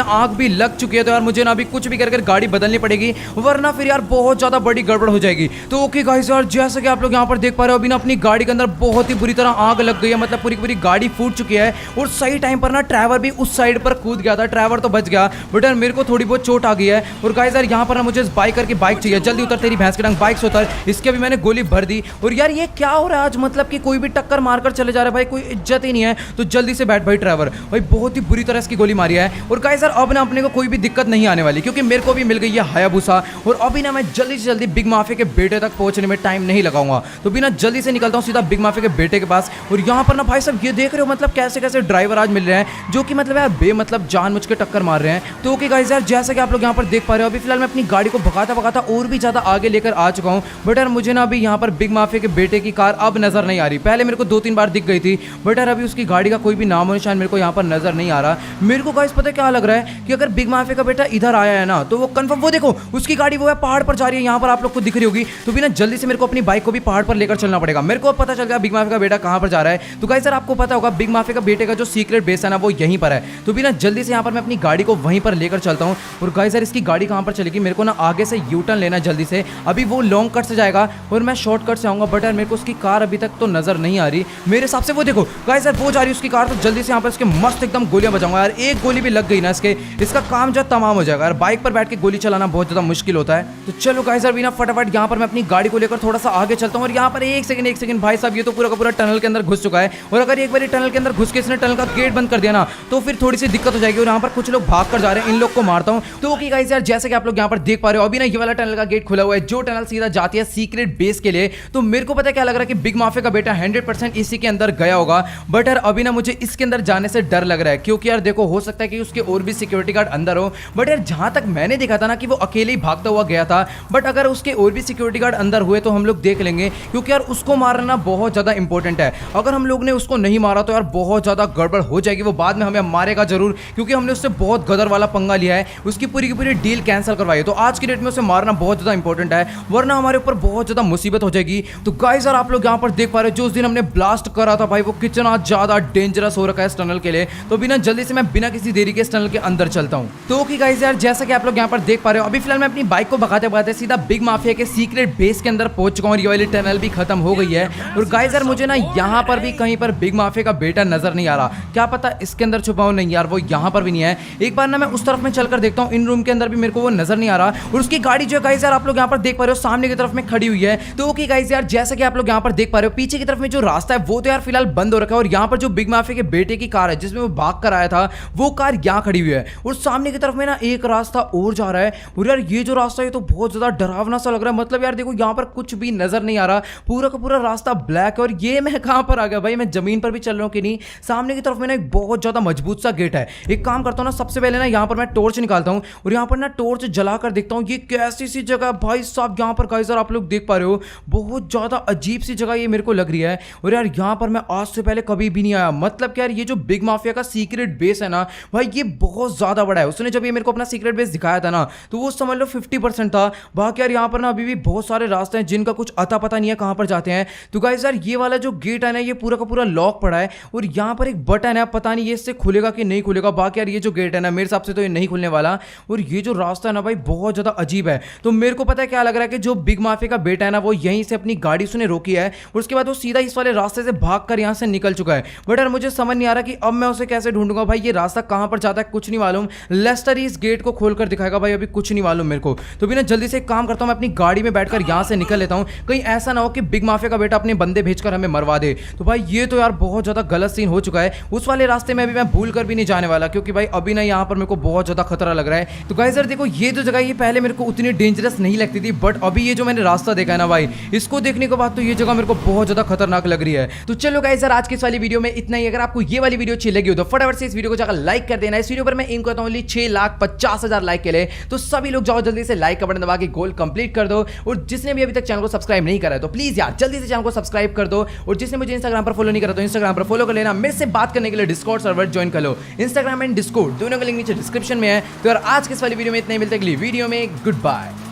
Speaker 1: आग भी लग चुकी है। तो यार मुझे ना अभी कुछ भी करके गाड़ी बदलनी पड़ेगी, वरना फिर यार बहुत ज़्यादा बड़ी गड़बड़ हो जाएगी। तो ओके गाइस यार जैसा कि आप लोग यहाँ पर देख पा रहे हो अभी ना अपनी गाड़ी के अंदर बहुत ही बुरी तरह आग लग गई है, मतलब पूरी पूरी गाड़ी फूट चुकी है। और सही टाइम पर ना ड्राइवर भी उस साइड पर कूद गया था, ड्राइवर तो बच गया, बट यार मेरे को थोड़ी बहुत चोट आ गई है। और गाइस यार यहाँ पर ना मुझे बाइकर की बाइक चाहिए, जल्दी उतर तेरी भैंस की टांग, बाइक से उतर। इसके अभी मैंने गोली भर दी। और यार ये क्या हो रहा है आज, मतलब कि कोई भी टक्कर मारकर चले जा रहा है भाई, कोई इज्जत ही नहीं है। तो जल्दी से बैठ भाई ड्राइवर, भाई बहुत ही बुरी तरह इसकी गोली मारी है। और गाइस यार अब ना अपने को कोई भी दिक्कत नहीं आने वाली, क्योंकि मेरे को भी मिल गई है हायाबुसा। और अभी ना मैं जल्दी से जल्दी बिग माफिया के बेटे तक पहुंचने में टाइम नहीं लगाऊंगा। तो बिना जल्दी से निकलता हूं सीधा बिग माफिया के बेटे के पास। और यहाँ पर ना भाई साहब ये देख रहे हो मतलब कैसे कैसे ड्राइवर आज मिल रहे हैं, जो कि मतलब यार बेमतलब जानबूझ के टक्कर मार रहे हैं। तो ओके गाइस यार जैसा कि आप लोग यहाँ पर देख पा रहे हो अभी फिलहाल मैं अपनी गाड़ी को भगाता भगाता और भी ज्यादा आगे लेकर आ चुका हूँ। बट यार मुझे ना अभी यहाँ पर बिग माफिया के बेटे की कार अब नजर नहीं आ रही। पहले मेरे को 2-3 बार दिख गई थी, बट यार अभी उसकी गाड़ी का कोई भी नामो निशान मेरे को यहाँ पर नजर नहीं आ रहा। मेरे को गाइस पता है क्या लग रहा है कि अगर बिग माफिया का बेटा इधर आया है ना तो वो कंफर्म, वो देखो उसकी गाड़ी वो है पहाड़ पर जा रही है, यहाँ पर आप लोग को दिख रही होगी। तो बिना जल्दी से मेरे को अपनी बाइक को भी पहाड़ पर लेकर चलना पड़ेगा। मेरे को पता चल गया बिग माफिया का बेटा कहाँ पर जा रहा है। तो गाइस सर आपको पता होगा बिग माफिया का बेटे का जो सीक्रेट बेस है ना वो यहीं पर है। तो बिना जल्दी से यहाँ पर मैं अपनी गाड़ी को वहीं पर लेकर चलता हूँ। और गाइस सर इसकी गाड़ी कहाँ पर चलेगी, मेरे को ना आगे से यू टर्न लेना जल्दी से। अभी वो लॉन्ग कट से जाएगा और मैं शॉर्ट कट से आऊंगा, बट यार मेरे को उसकी कार अभी तक तो नजर नहीं आ रही मेरे हिसाब से। वो देखो गाइस सर वो जा रही है उसकी कार। तो जल्दी से यहाँ पर इसके मस्त एकदम गोलियां बजाऊंगा यार। एक गोली भी लग गई ना इसका काम जो तमाम हो जाएगा यार। बाइक पर बैठ के गोली चलाना बहुत ज्यादा मुश्किल होता है। तो चलो गाइस सर बिना फटाफट यहाँ पर मैं अपनी गाड़ी को लेकर थोड़ा सा आगे चलता हूँ। और यहाँ पर एक सेकंड भाई साहब ये तो पूरा का पूरा टनल के अंदर घुस चुका है। और अगर एक बार टनल के अंदर घुस के इसने टनल का गेट बंद कर दिया ना तो फिर थोड़ी सी दिक्कत हो जाएगी। और यहाँ पर कुछ लोग भाग कर जा रहे हैं, इन लोग को मारता हूँ। तो ओके गाइस यार जैसे कि आप लोग यहाँ पर देख पा रहे हो अभी ना ये वाला टनल का गेट खुला हुआ है, जो टनल सीधा जाती है सीक्रेट बेस के लिए। तो मेरे को पता है क्या लग रहा है कि बिग माफिया का बेटा 100% इसी के अंदर गया होगा। बट यार अभी ना मुझे इसके अंदर जाने से डर लग रहा है, क्योंकि यार देखो हो सकता है कि उसके और भी सिक्योरिटी गार्ड अंदर हो। बट यार जहां तक मैंने देखा था ना कि वो अकेले ही भागता हुआ गया था। बट अगर उसके और भी सिक्योरिटी गार्ड अंदर हुए तो हम लोग देख लेंगे, क्योंकि यार उसको मारना बहुत ज्यादा इंपॉर्टेंट है। अगर हम लोग ने उसको नहीं मारा तो यार बहुत ज्यादा गड़बड़ हो जाएगी, वो बाद में हमें मारेगा जरूर, क्योंकि हमने उससे बहुत गदर वाला पंगा लिया है, उसकी पूरी की पूरी डील कैंसिल करवाई है। तो आज की डेट में उसे मारना बहुत ज्यादा इंपॉर्टेंट है, वरना हमारे ऊपर बहुत ज्यादा मुसीबत हो जाएगी। तो गाइस यार आप लोग यहाँ पर देख पा रहे हो जो उस दिन हमने ब्लास्ट करा था भाई, वो कितना ज्यादा डेंजरस हो रखा है इस टनल के लिए। तो बिना जल्दी से मैं बिना किसी देरी के इस टनल के अंदर चलता हूँ। तो ओके गाइस यार जैसा कि आप लोग यहाँ पर देख पा रहे हो अभी फिलहाल मैं अपनी बाइक को भगाते भगाते सीधा बिग माफिया के सीक्रेट बेस के अंदर पहुंच चुका हूँ। ये वाली टनल भी खत्म हो गई है। और गाइस यार मुझे ना यहाँ पर भी कहीं पर बिग माफिया का बेटा नजर नहीं आ रहा, क्या पता इसके अंदर छुपा हो। नहीं यार वो यहाँ पर भी नहीं है। एक बार ना मैं उस तरफ में चलकर देखता हूँ, इन रूम के अंदर भी मेरे को वो नजर नहीं आ रहा। और उसकी गाड़ी जो है गाइस यार आप लोग यहाँ पर देख पा रहे हो सामने की तरफ में खड़ी हुई है। तो ओके गाइस यार जैसा कि आप लोग यहाँ पर देख पा रहे हो पीछे की तरफ में जो रास्ता है वो तो यार फिलहाल बंद हो रखा है। और यहाँ पर जो बिग माफिया के बेटे की कार है जिसमें वो भाग कर आया था वो कार यहाँ खड़ी हुई है। और सामने की तरफ में ना एक रास्ता और जा रहा है। और यार ये जो रास्ता है तो बहुत ज्यादा डरावना सा लग रहा है, मतलब यार देखो यहाँ पर कुछ भी नजर नहीं आ रहा, पूरा का पूरा रास्ता ब्लैक है। और ये मैं कहाँ पर आ गया भाई, मैं जमीन पर भी चल रहा हूँ कि नहीं। सामने की तरफ में ना एक बहुत ज्यादा मजबूत सा गेट है। एक काम करता हूँ ना सबसे पहले ना यहाँ पर मैं टॉर्च निकालता हूँ और यहाँ पर ना टॉर्च जलाकर देखता हूँ ये कैसी सी जगह भाई साहब। यहाँ पर गाइस आप लोग देख पा रहे हो बहुत ज्यादा अजीब सी जगह ये मेरे को लग रही है। और यार यहाँ पर मैं आज से पहले कभी भी नहीं आया, मतलब कि यार ये जो बिग माफिया का सीक्रेट बेस है ना भाई ये बहुत ज्यादा बड़ा है। उसने जब ये मेरे को अपना सीक्रेट बेस दिखाया था ना तो वो समझ लो 50% था। बाकी यार यहाँ पर ना अभी भी बहुत सारे रास्ते हैं जिनका कुछ अता पता नहीं है कहाँ पर जाते हैं। तो गाइस यार ये वाला जो गेट है ना ये पूरा का पूरा लॉक पड़ा है। और यहाँ पर एक बटन है, पता नहीं ये इससे खुलेगा कि नहीं खुलेगा। बाकी यार ये जो गेट है ना मेरे हिसाब से तो ये नहीं खुलने वाला। और ये जो रास्ता है ना भाई बहुत ज्यादा अजीब है। तो मेरे को पता है क्या लग रहा है कि जो बिग माफिया का बेटा है ना वो यहीं से अपनी गाड़ी उसने रोकी है और उसके बाद वो सीधा इस वाले रास्ते से भागकर यहाँ से निकल चुका है। बट यार मुझे समझ नहीं आ रहा कि अब मैं उसे कैसे ढूंढूंगा भाई, ये रास्ता कहाँ पर जाता है कुछ नहीं मालूम। लेस्टर ही इस गेट को खोलकर दिखाएगा भाई, अभी कुछ नहीं मालूम मेरे को। तो बिना जल्दी से एक काम करता हूँ मैं अपनी गाड़ी में बैठकर यहाँ से निकल लेता हूँ, कहीं ऐसा ना हो कि बिग माफिया का बेटा अपने बंदे भेजकर हमें मरवा दे। तो भाई ये तो यार बहुत ज्यादा गलत सीन हो चुका है। उस वाले रास्ते में अभी मैं भूल कर भी नहीं जाने वाला, क्योंकि भाई अभी ना यहाँ पर मेरे को बहुत ज्यादा खतरा लग रहा है। तो गाइस यार देखो ये जो जगह ये पहले मेरे को उतनी डेंजरस नहीं लगती थी, बट अभी ये जो मैंने रास्ता देखा है ना भाई इसको देखने के बाद तो ये जगह मेरे को बहुत ज्यादा खतरनाक लग रही है। तो चलो गाइस यार आज की वाली वीडियो में इतना ही। अगर आपको ये वाली वीडियो अच्छी लगी हो तो फटाफट से इस वीडियो को जाकर लाइक कर देना। इस वीडियो पर मैं एम करता हूँ 6,50,000 लाइक के लिए, तो सभी लोग जाओ जल्दी से लाइक का बटन दबा के गोल कंप्लीट कर दो। और जिसने भी अभी तक चैनल को सब्सक्राइब नहीं करा है तो प्लीज यार जल्दी से चैनल को सब्सक्राइब कर दो। और जिसने मुझे इंस्टाग्राम पर फॉलो नहीं करा तो इंस्टाग्राम पर फॉलो कर लेना। मेरे से बात करने के लिए डिस्कॉर्ड सर्वर ज्वाइन कर लो। इंस्टाग्राम एंड डिस्कॉर्ड दोनों का लिंक नीचे डिस्क्रिप्शन में है। तो यार आज के इस वाली वीडियो में इतना ही, मिलते हैं अगली वीडियो में। Good bye.